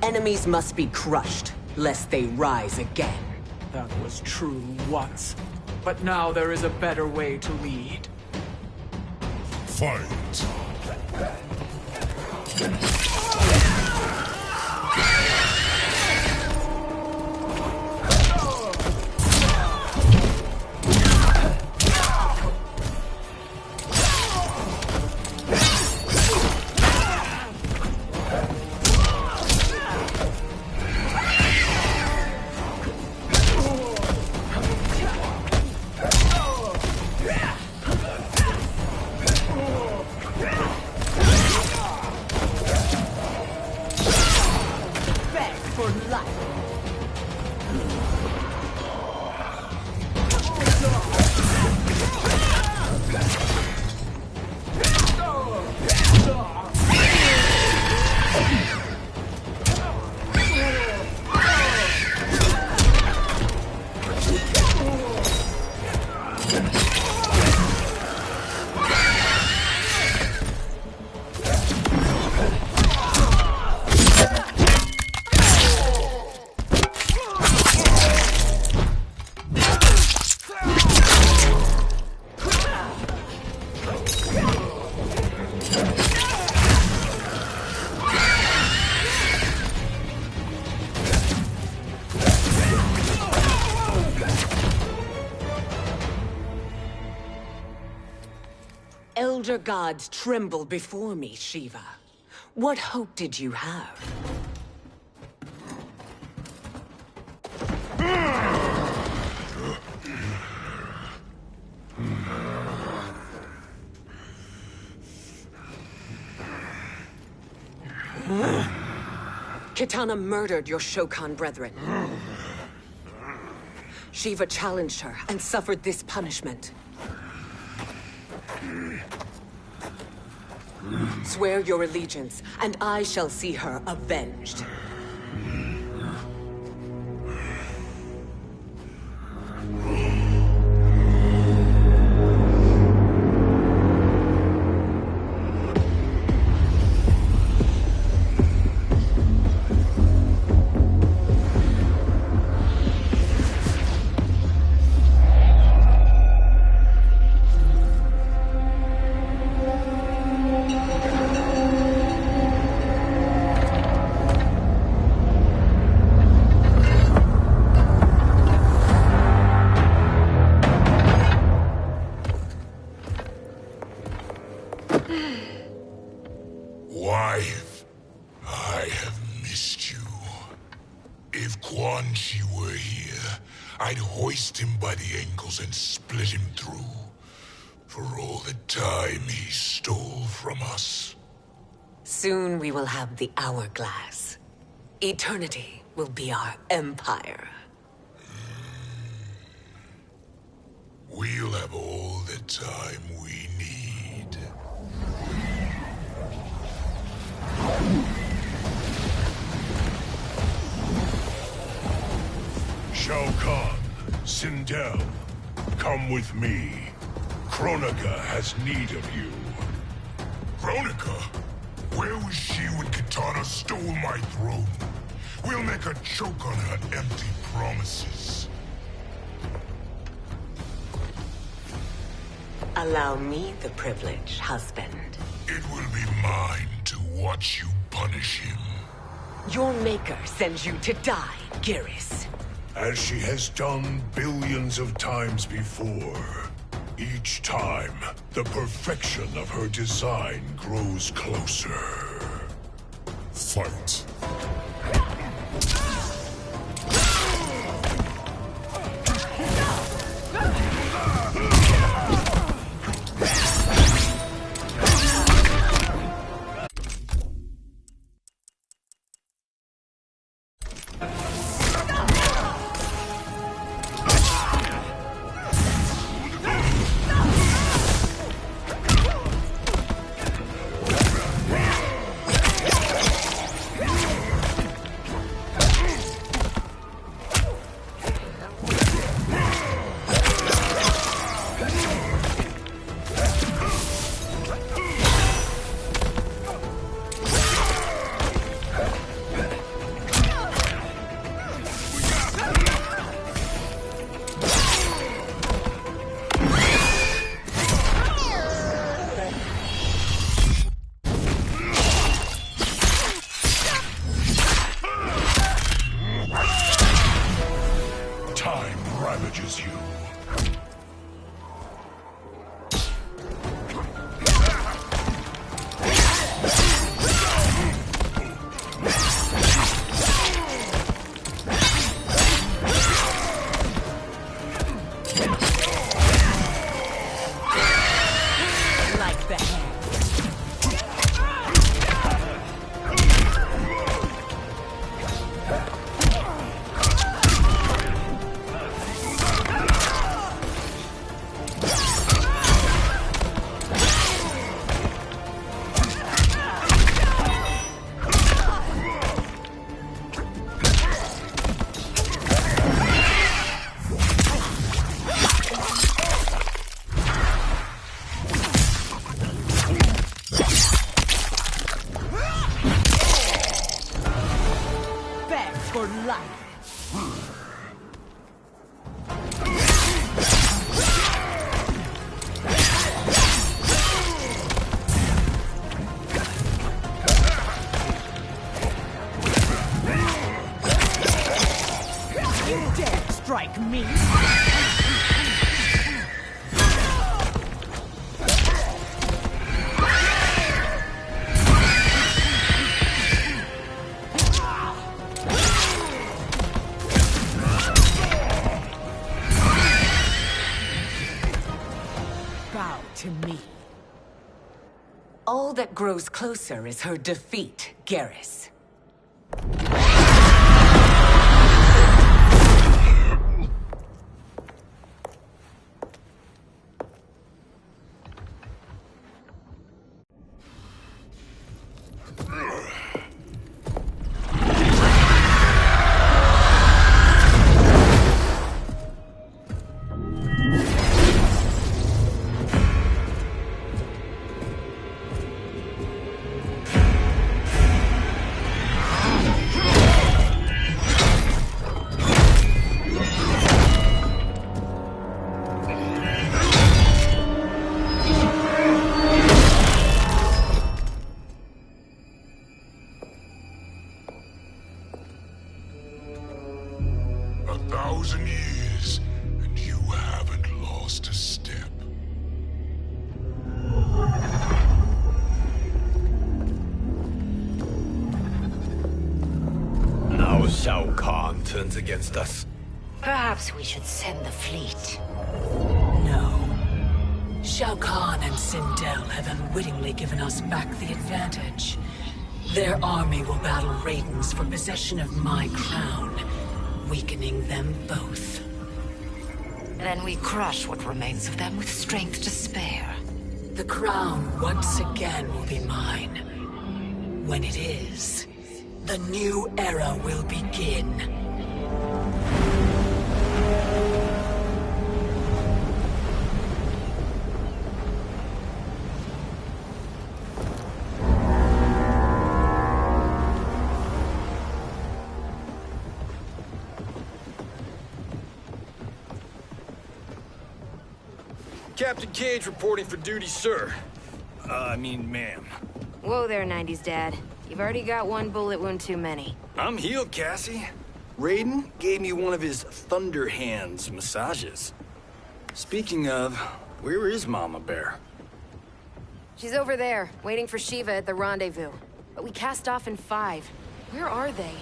Enemies must be crushed, lest they rise again.
That was true once. But now there is a better way to lead.
Fight!
Elder gods tremble before me, Shiva. What hope did you have? Kitana murdered your Shokan brethren. Shiva challenged her and suffered this punishment. Swear your allegiance, and I shall see her avenged.
Wife, I have missed you. If Quan Chi were here, I'd hoist him by the ankles and split him through. For all the time he stole from us.
Soon we will have the hourglass. Eternity will be our empire.
We'll have all the time we need.
Shao Kahn, Sindel, come with me. Kronika has need of you.
Kronika? Where was she when Kitana stole my throne? We'll make her choke on her empty promises.
Allow me the privilege, husband.
It will be mine to watch you punish him.
Your maker sends you to die, Geras.
As she has done billions of times before. Each time, the perfection of her design grows closer.
Fight.
ravages you.
Strike me. Bow to me.
All that grows closer is her defeat, Geras.
1,000 years, and you haven't lost a step.
Now Shao Kahn turns against us.
Perhaps we should send the fleet.
No. Shao Kahn and Sindel have unwittingly given us back the advantage. Their army will battle Raidens for possession of my crown, weakening them both.
Then we crush what remains of them with strength to spare.
The crown once again will be mine. When it is, the new era will begin.
Captain Cage reporting for duty, sir. Ma'am.
Whoa there, 90s dad. You've already got one bullet wound too many.
I'm healed, Cassie. Raiden gave me one of his Thunder Hands massages. Speaking of, where is Mama Bear?
She's over there, waiting for Shiva at the rendezvous. But we cast off in 5. Where are they?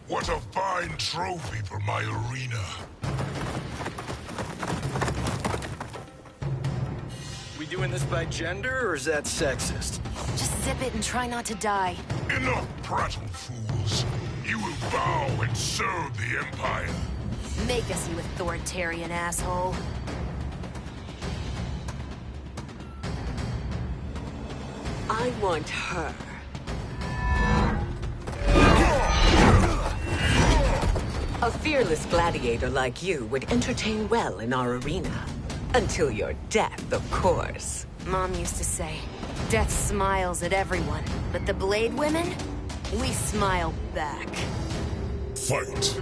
What a fine trophy for my arena.
We doing this by gender, or is that sexist?
Just zip it and try not to die.
Enough prattle, fools. You will bow and serve the Empire.
Make us, you authoritarian asshole.
I want her. A fearless gladiator like you would entertain well in our arena. Until your death, of course.
Mom used to say, death smiles at everyone, but the Blade women, we smile back.
Fight.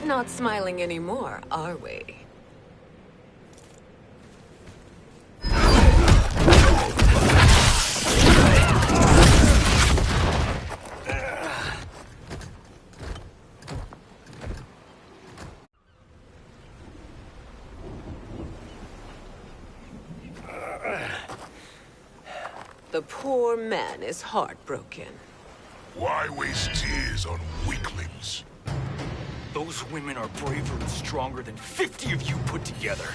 Not smiling anymore, are we? The poor man is heartbroken.
Why waste tears on weaklings?
Those women are braver and stronger than 50 of you put together.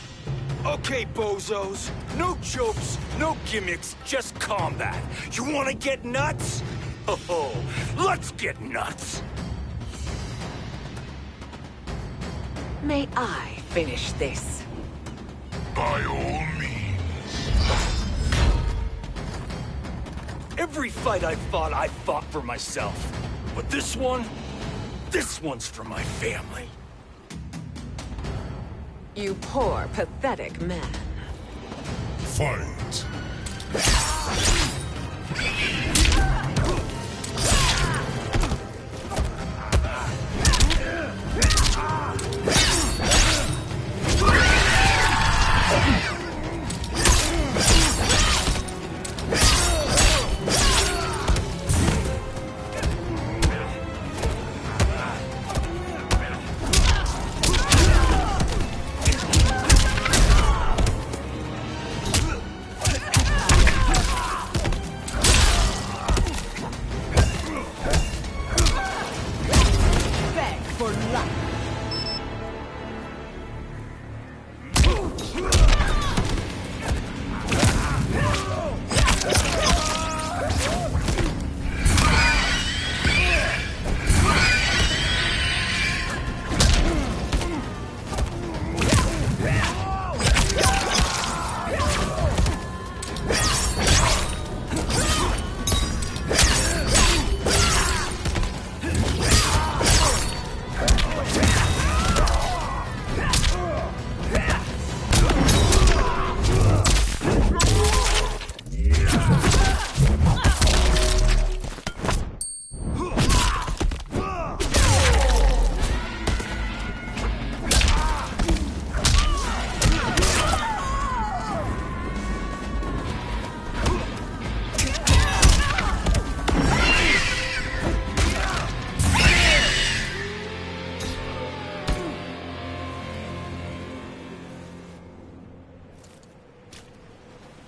Okay, bozos. No jokes, no gimmicks, just combat. You wanna get nuts? Oh, let's get nuts!
May I finish this?
By all means.
Every fight I fought for myself. But this one's for my family.
You poor, pathetic man.
Fight.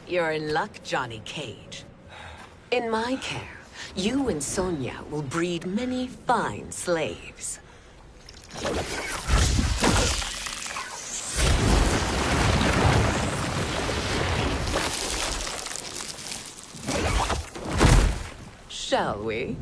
You're in luck, Johnny Cage. In my care, you and Sonia will breed many fine slaves. Shall we?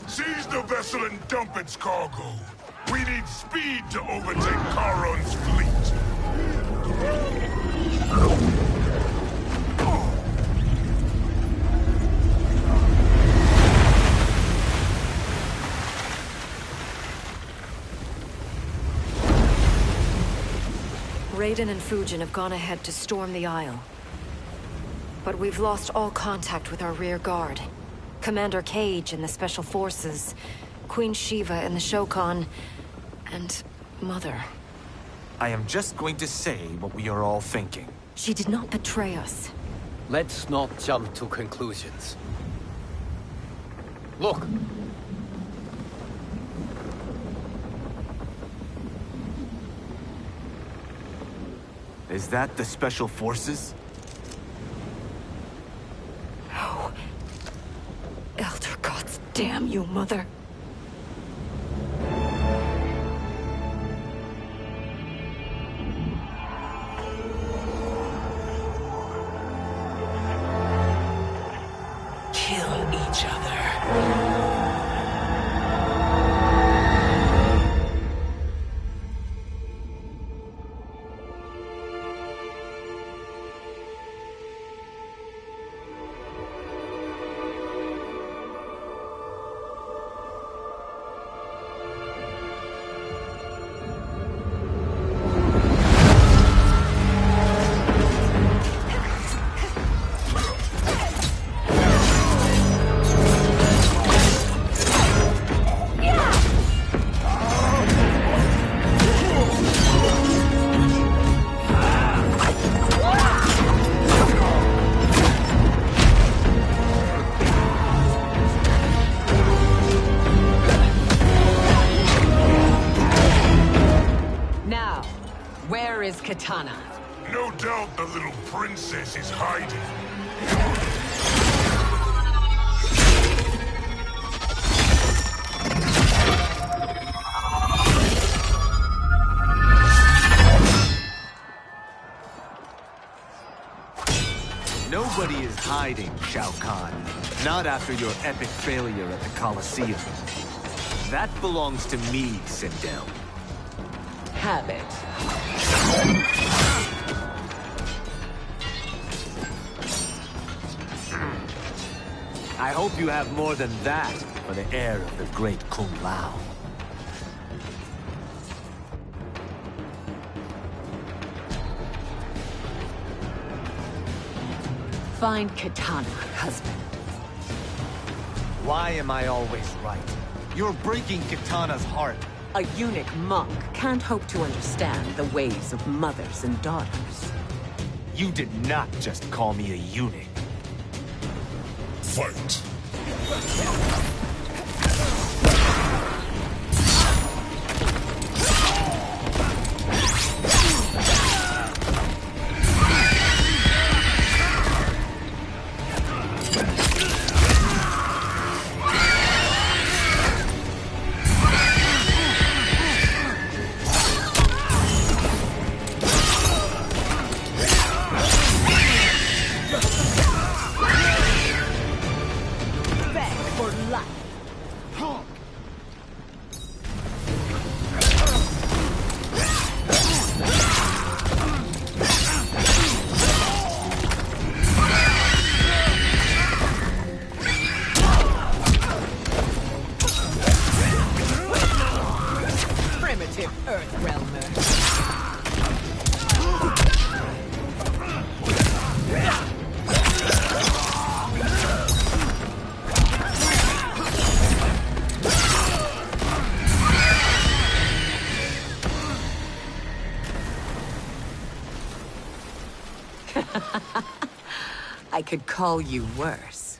Seize the vessel and dump its cargo. We need speed to overtake Charon's fleet.
Raiden and Fujin have gone ahead to storm the Isle. But we've lost all contact with our rear guard. Commander Cage and the Special Forces, Queen Shiva and the Shokan, and Mother.
I am just going to say what we are all thinking.
She did not betray us.
Let's not jump to conclusions. Look!
Is that the Special Forces?
No. Elder gods damn you, Mother.
Kill each other.
is Kitana?
No doubt the little princess is hiding.
Nobody is hiding, Shao Kahn. Not after your epic failure at the Colosseum. That belongs to me, Sindel.
Have it.
I hope you have more than that for the heir of the great Kung Lao.
Find Kitana, husband.
Why am I always right? You're breaking Kitana's heart.
A eunuch monk can't hope to understand the ways of mothers and daughters.
You did not just call me a eunuch.
Fight.
I could call you worse.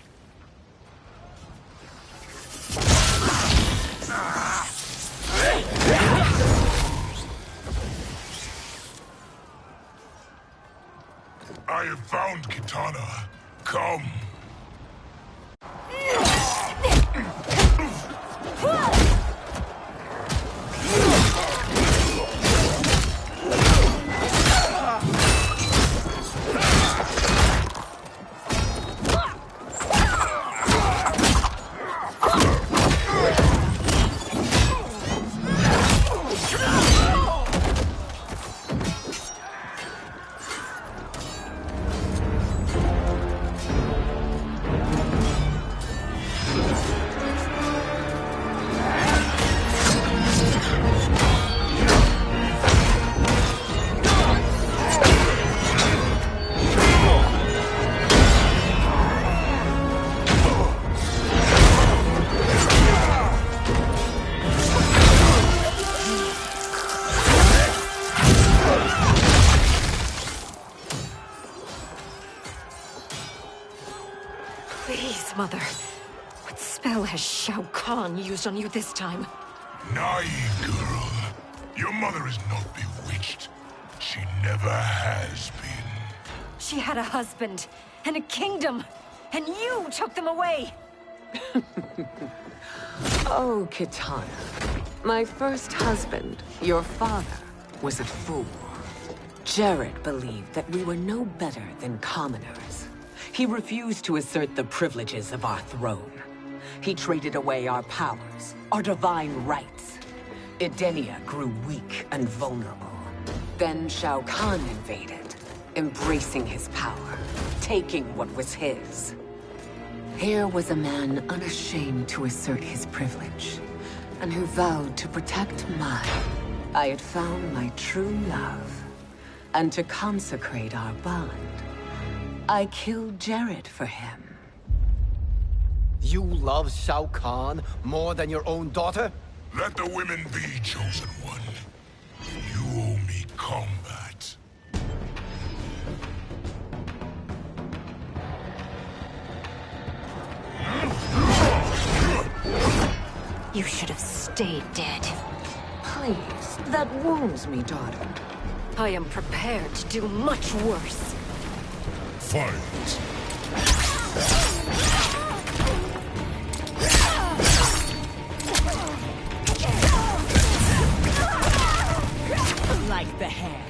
I have found Kitana. Come.
Please, Mother. What spell has Shao Kahn used on you this time?
Naive girl. Your mother is not bewitched. She never has been.
She had a husband and a kingdom, and you took them away!
Oh, Kitana. My first husband, your father, was a fool. Jared believed that we were no better than commoners. He refused to assert the privileges of our throne. He traded away our powers, our divine rights. Edenia grew weak and vulnerable. Then Shao Kahn invaded, embracing his power, taking what was his. Here was a man unashamed to assert his privilege, and who vowed to protect mine. I had found my true love, and to consecrate our bond, I killed Jared for him.
You love Shao Kahn more than your own daughter?
Let the women be, chosen one. You owe me combat.
You should have stayed dead.
Please, that wounds me, daughter.
I am prepared to do much worse.
Fight.
Like the hand.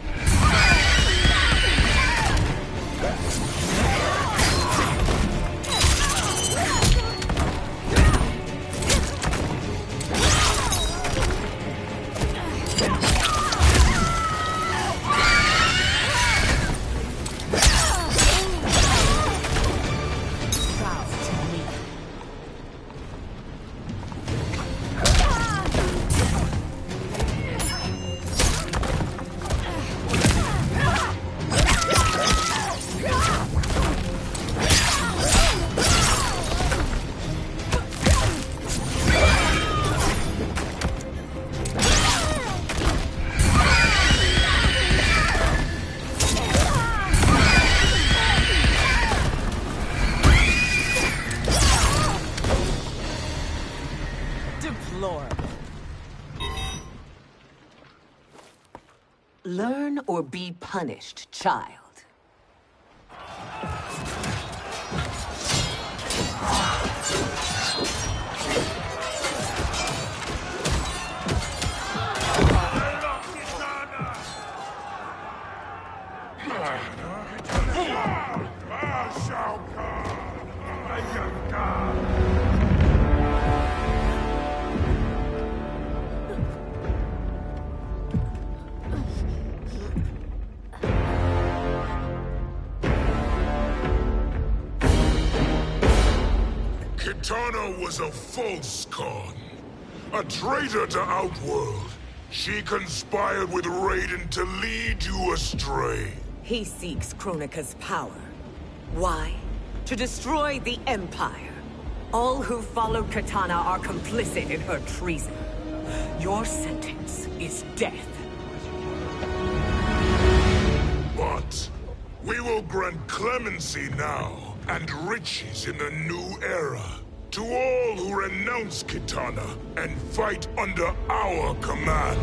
Learn or be punished, child.
Kitana was a false Khan, a traitor to Outworld. She conspired with Raiden to lead you astray.
He seeks Kronika's power. Why? To destroy the Empire. All who follow Kitana are complicit in her treason. Your sentence is death.
But we will grant clemency now and riches in the new era to all who renounce Kitana and fight under our command.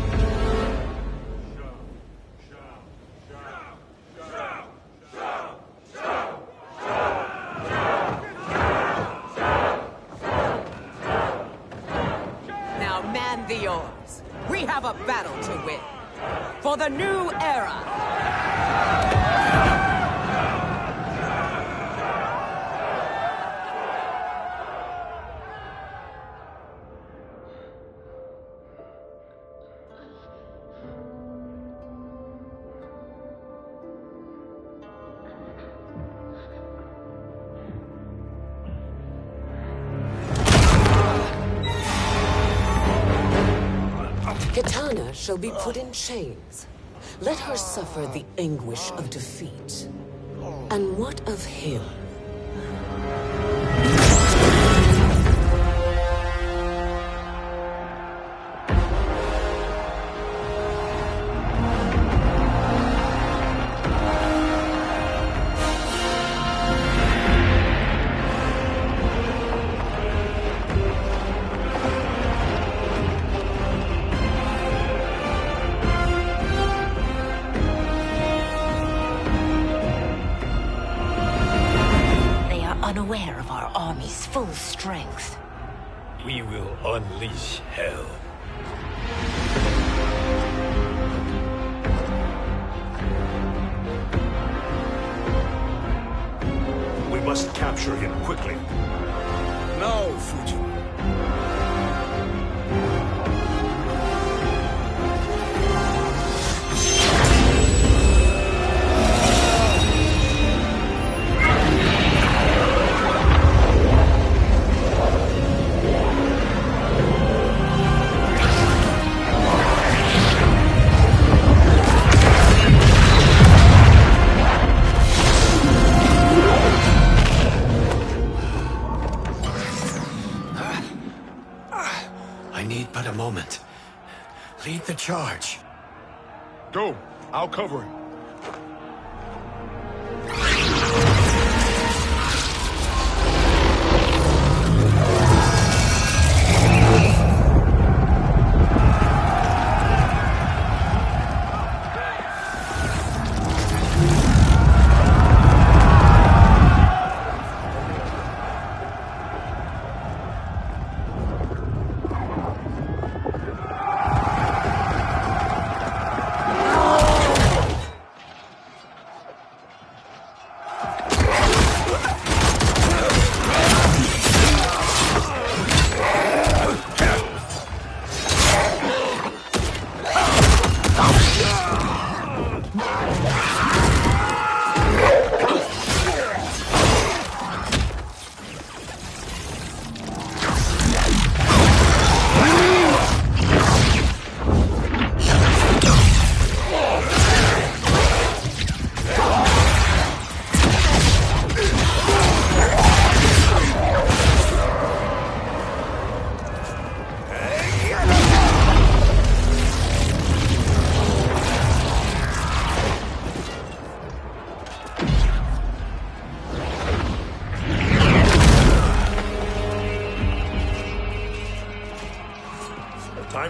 Now man the oars. We have a battle to win. For the new era. Kitana shall be put in chains. Let her suffer the anguish of defeat. And what of him?
Unaware of our army's full strength.
We will unleash hell. We must capture him quickly.
No, Fujin.
But a moment. Lead the charge.
Go. I'll cover him.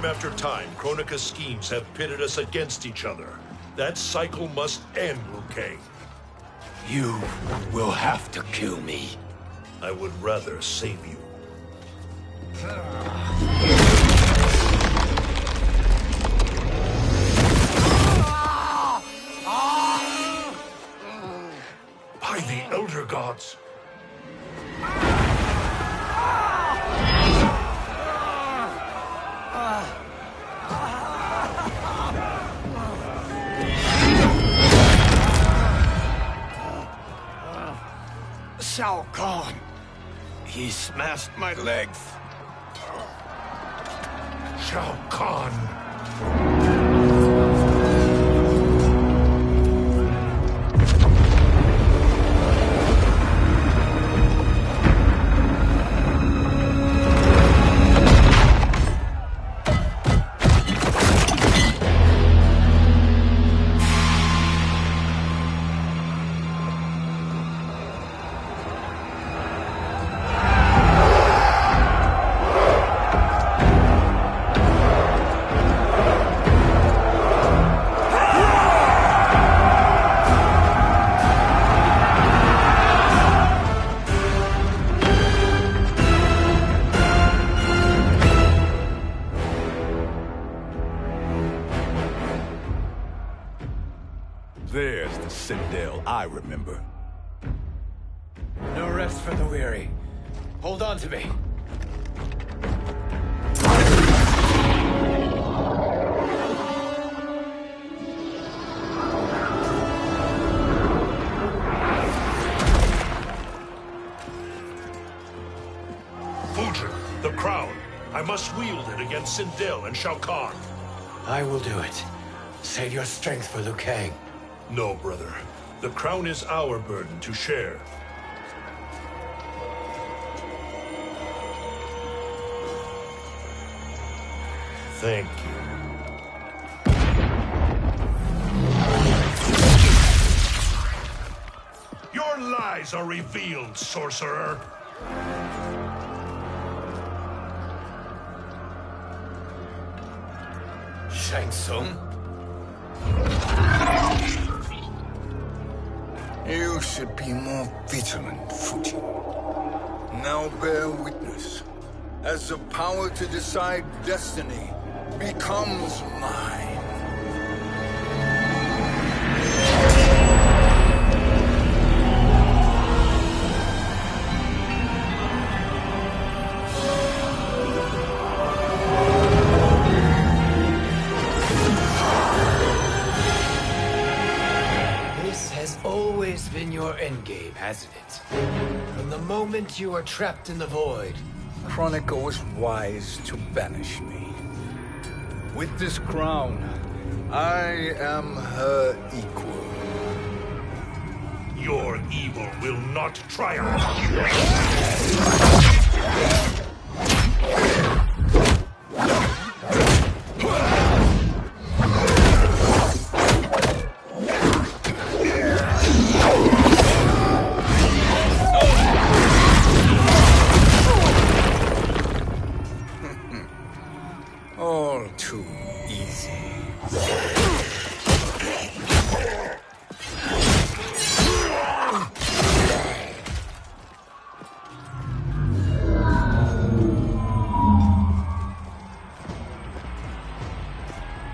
Time after time, Kronika's schemes have pitted us against each other. That cycle must end, Liu Kang.
You will have to kill me.
I would rather save you. By the Elder Gods!
Shao Kahn! He smashed my legs!
Shao Kahn!
There's the Citadel I remember.
No rest for the weary. Hold on to me.
Fujin, the crown. I must wield it against Sindel and Shao Kahn.
I will do it. Save your strength for Liu Kang.
No, brother. The crown is our burden to share. Thank you. Your lies are revealed, sorcerer.
Shang Tsung?
You should be more vigilant, Fujin. Now bear witness. As the power to decide destiny becomes mine.
Been your endgame, hasn't it? From the moment you were trapped in the void.
Kronika was wise to banish me. With this crown, I am her equal.
Your evil will not triumph.
All too easy.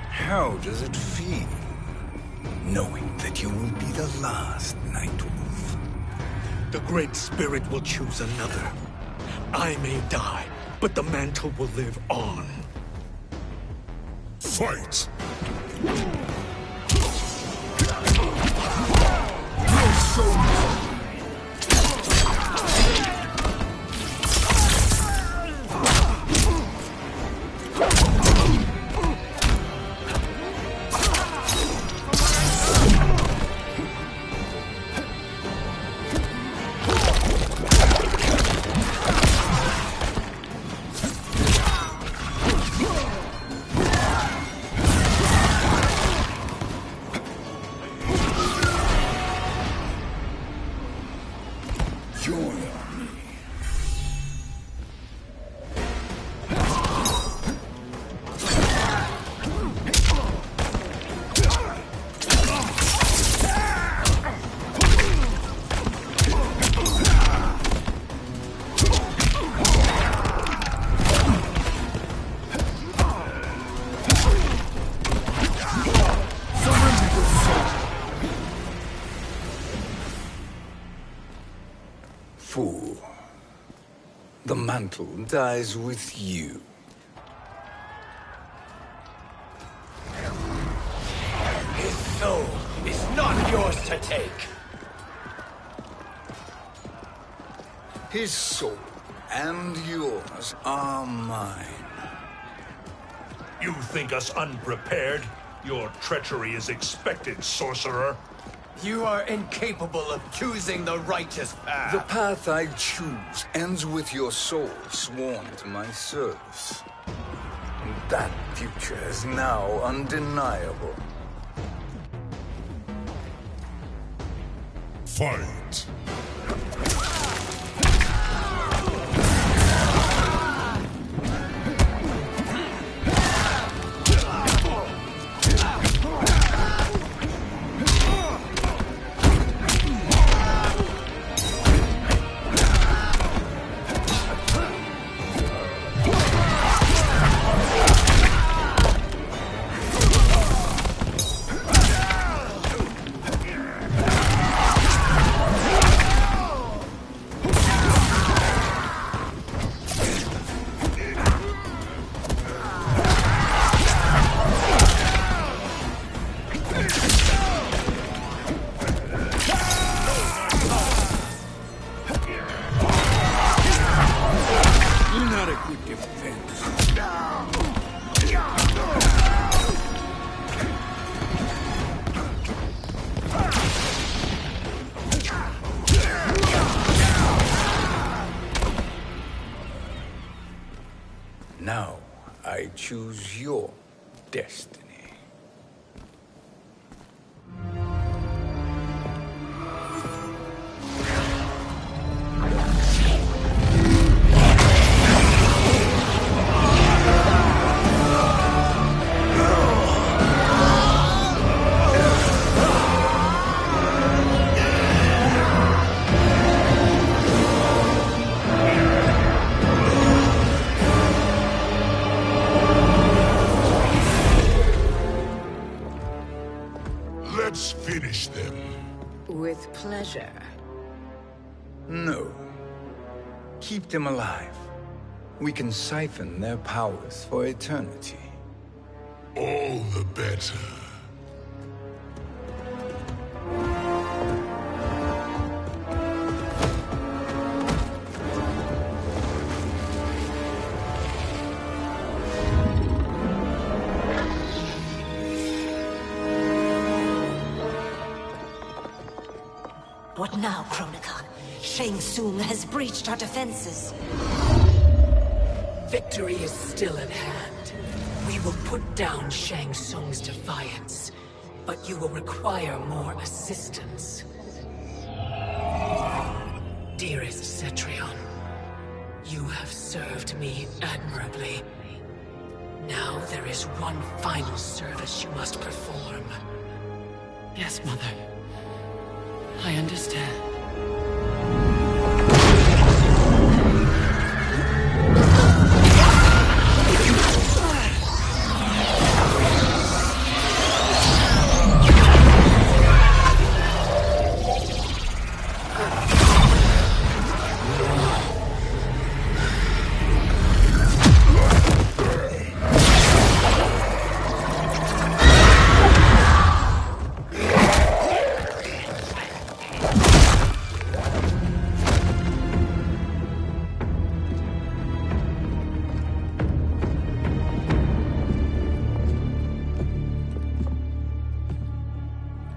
How does it feel, knowing that you will be the last Nightwolf?
The Great Spirit will choose another. I may die, but the mantle will live on.
Fight!
The mantle dies with you.
His soul is not yours to take.
His soul and yours are mine.
You think us unprepared? Your treachery is expected, sorcerer.
You are incapable of choosing the righteous path.
The path I choose ends with your soul sworn to my service. And that future is now undeniable.
Fight.
Now, I choose your destiny.
Let's finish them.
With pleasure.
No. Keep them alive. We can siphon their powers for eternity.
All the better.
What now, Kronika? Shang Tsung has breached our defenses. Victory is still at hand. We will put down Shang Tsung's defiance, but you will require more assistance. Dearest Cetrion, you have served me admirably. Now there is one final service you must perform.
Yes, Mother. I understand.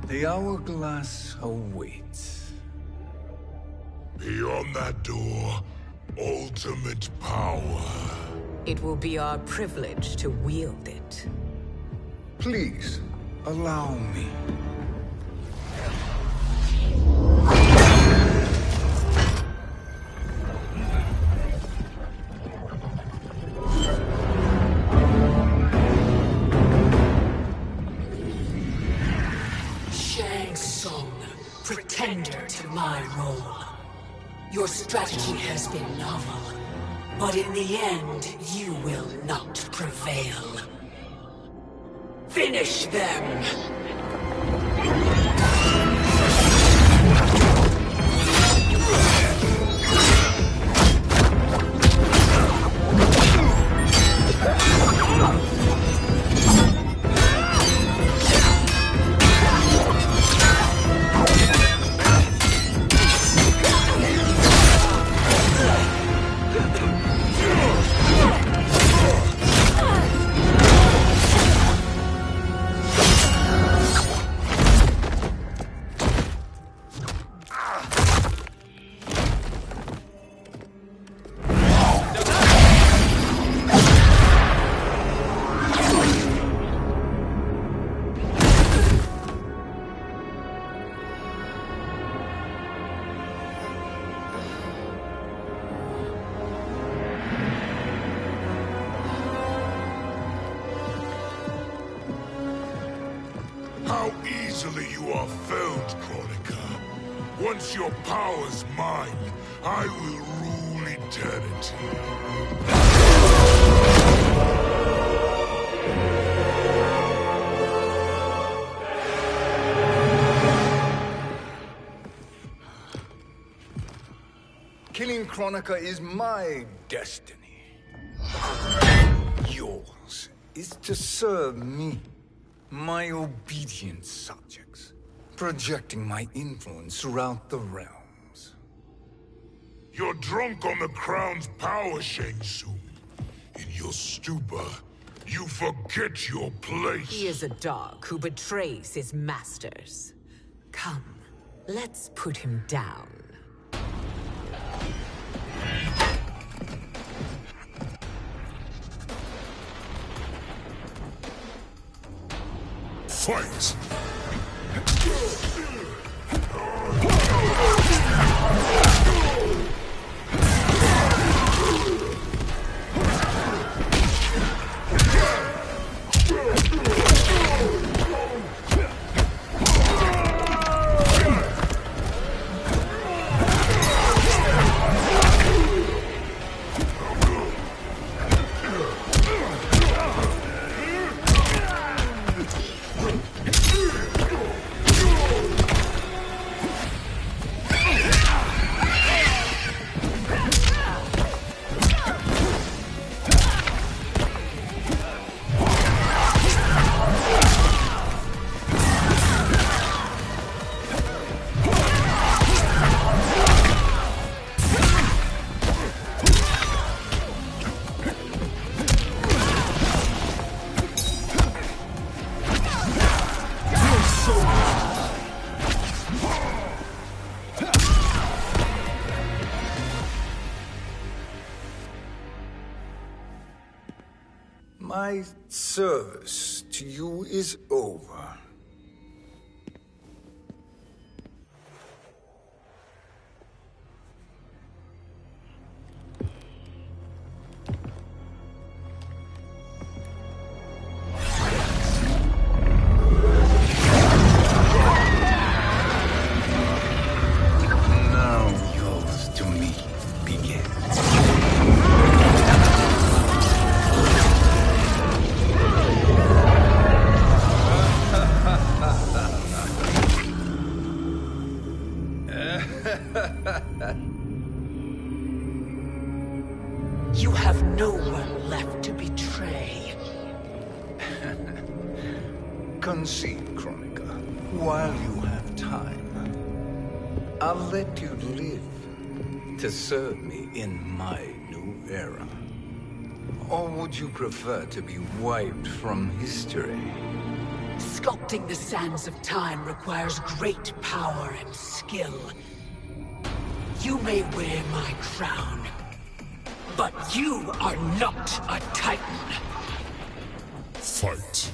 The hourglass awaits.
Beyond that door, ultimate power.
It will be our privilege to wield it.
Please, allow me.
Shang Tsung, pretender to my role. Your strategy has been novel, but in the end, you will not prevail. Finish them!
How easily you are felled, Chronica. Once your power's mine, I will rule eternity.
Killing Chronica is my destiny. Yours is to serve me, my obedient subjects, projecting my influence throughout the realms.
You're drunk on the Crown's power, Shang Tsung. In your stupor, you forget your place.
He is a dog who betrays his masters. Come, let's put him down.
Fight!
My service to you is over. Now yours to me begins.
You have no one left to betray.
Concede, Chronica, while you have time. I'll let you live to serve me in my new era. Or would you prefer to be wiped from history?
Sculpting the sands of time requires great power and skill. You may wear my crown, but you are not a Titan.
Fight.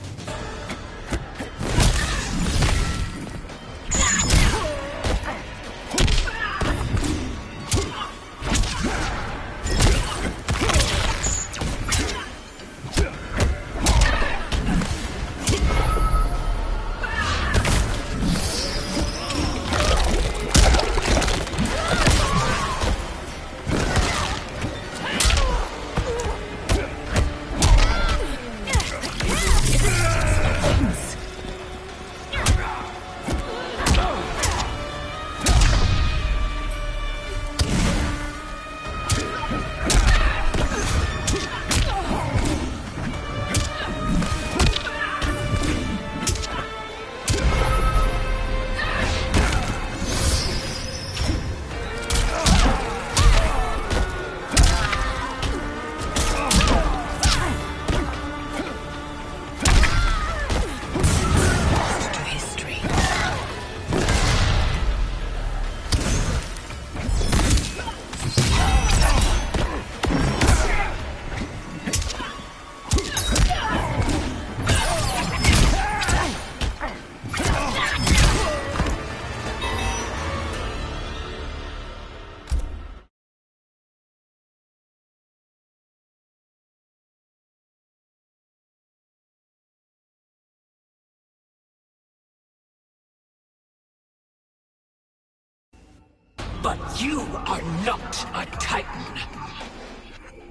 But you are not a Titan.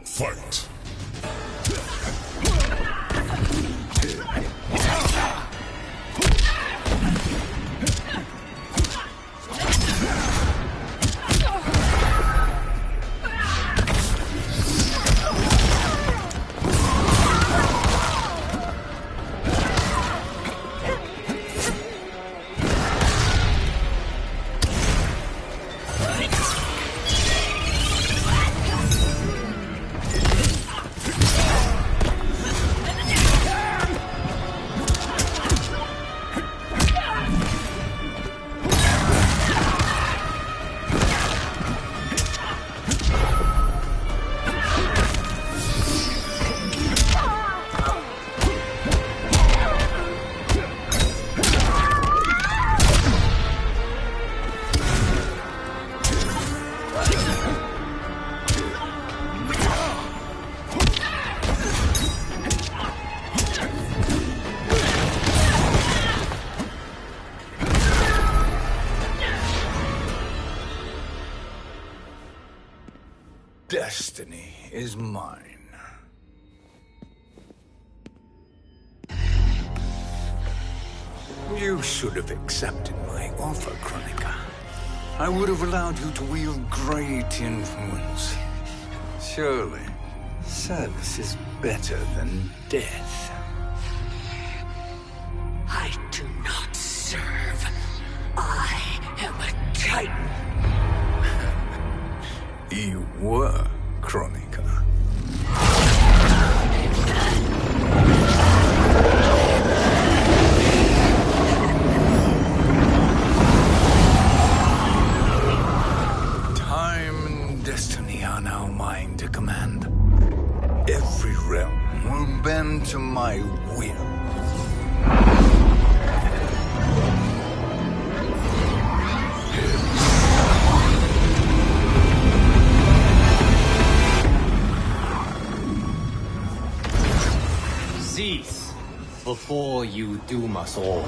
Fight.
Destiny is mine. You should have accepted my offer, Kronika. I would have allowed you to wield great influence. Surely, service is better than death.
I do not serve. I am a Titan.
You were, Kronika. Time and destiny are now mine to command. Every realm will bend to my will.
Cease before you doom us all.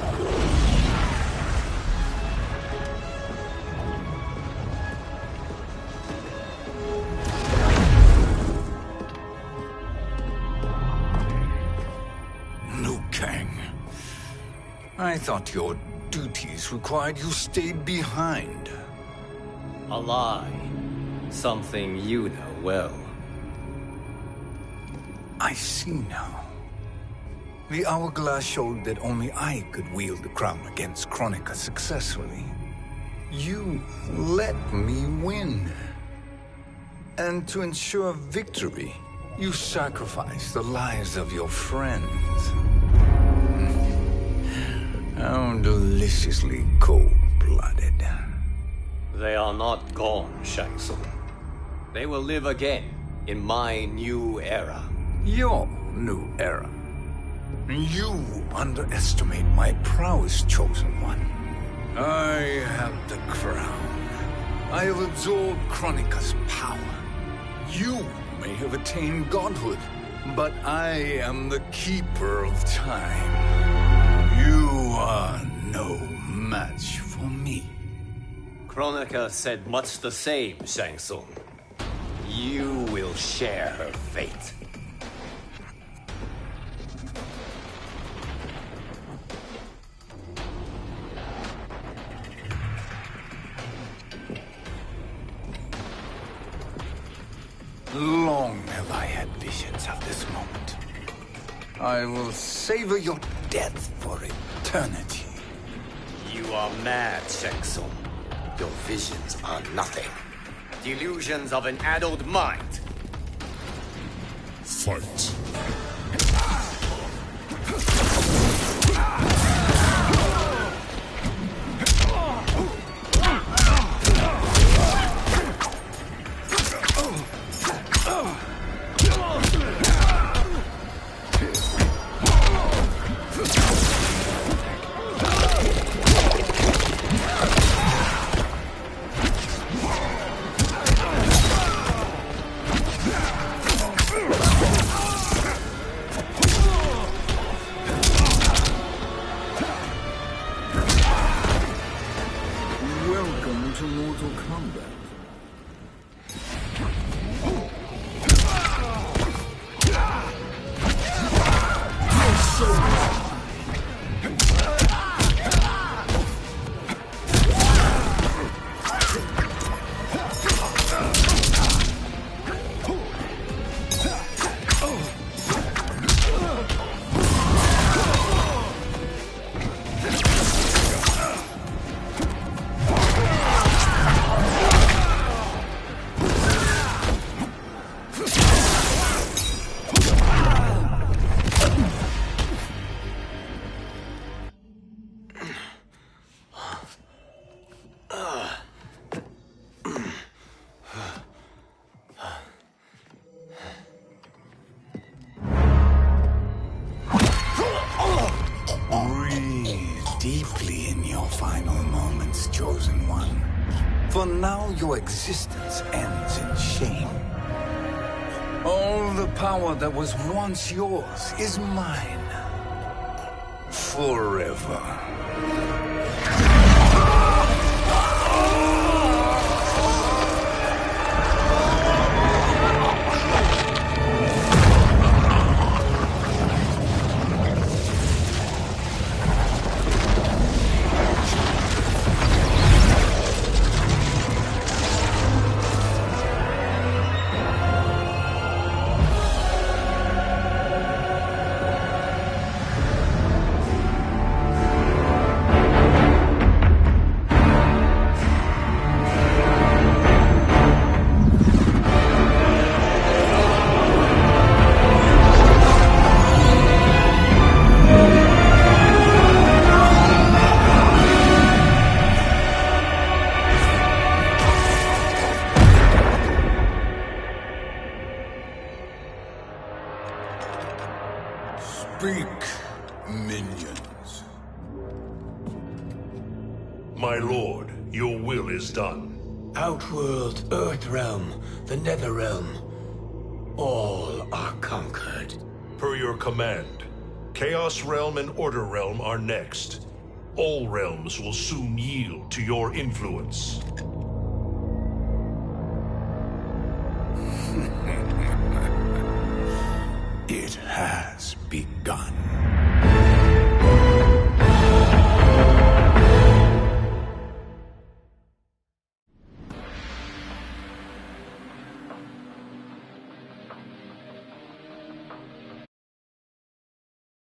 Liu Kang. I thought your duties required you stayed behind.
A lie. Something you know well.
I see now. The hourglass showed that only I could wield the crown against Kronika successfully. You let me win. And to ensure victory, you sacrificed the lives of your friends. How deliciously cold-blooded.
They are not gone, Shang Tsung. They will live again in my new era.
Your new era. You underestimate my prowess, Chosen One. I have the crown. I have absorbed Kronika's power. You may have attained godhood, but I am the keeper of time. You are no match for me.
Kronika said much the same, Shang Tsung. You will share her fate.
Long have I had visions of this moment. I will savor your death for eternity.
You are mad, Shang Tsung. Your visions are nothing. Delusions of an addled mind.
Fight.
to Mortal Kombat. Deeply in your final moments, Chosen One. For now, your existence ends in shame. All the power that was once yours is mine. Forever.
Speak, minions. My lord, your will is done.
Outworld, Earthrealm, the Netherrealm. All are conquered.
Per your command, Chaos Realm and Order Realm are next. All realms will soon yield to your influence.
It has begun.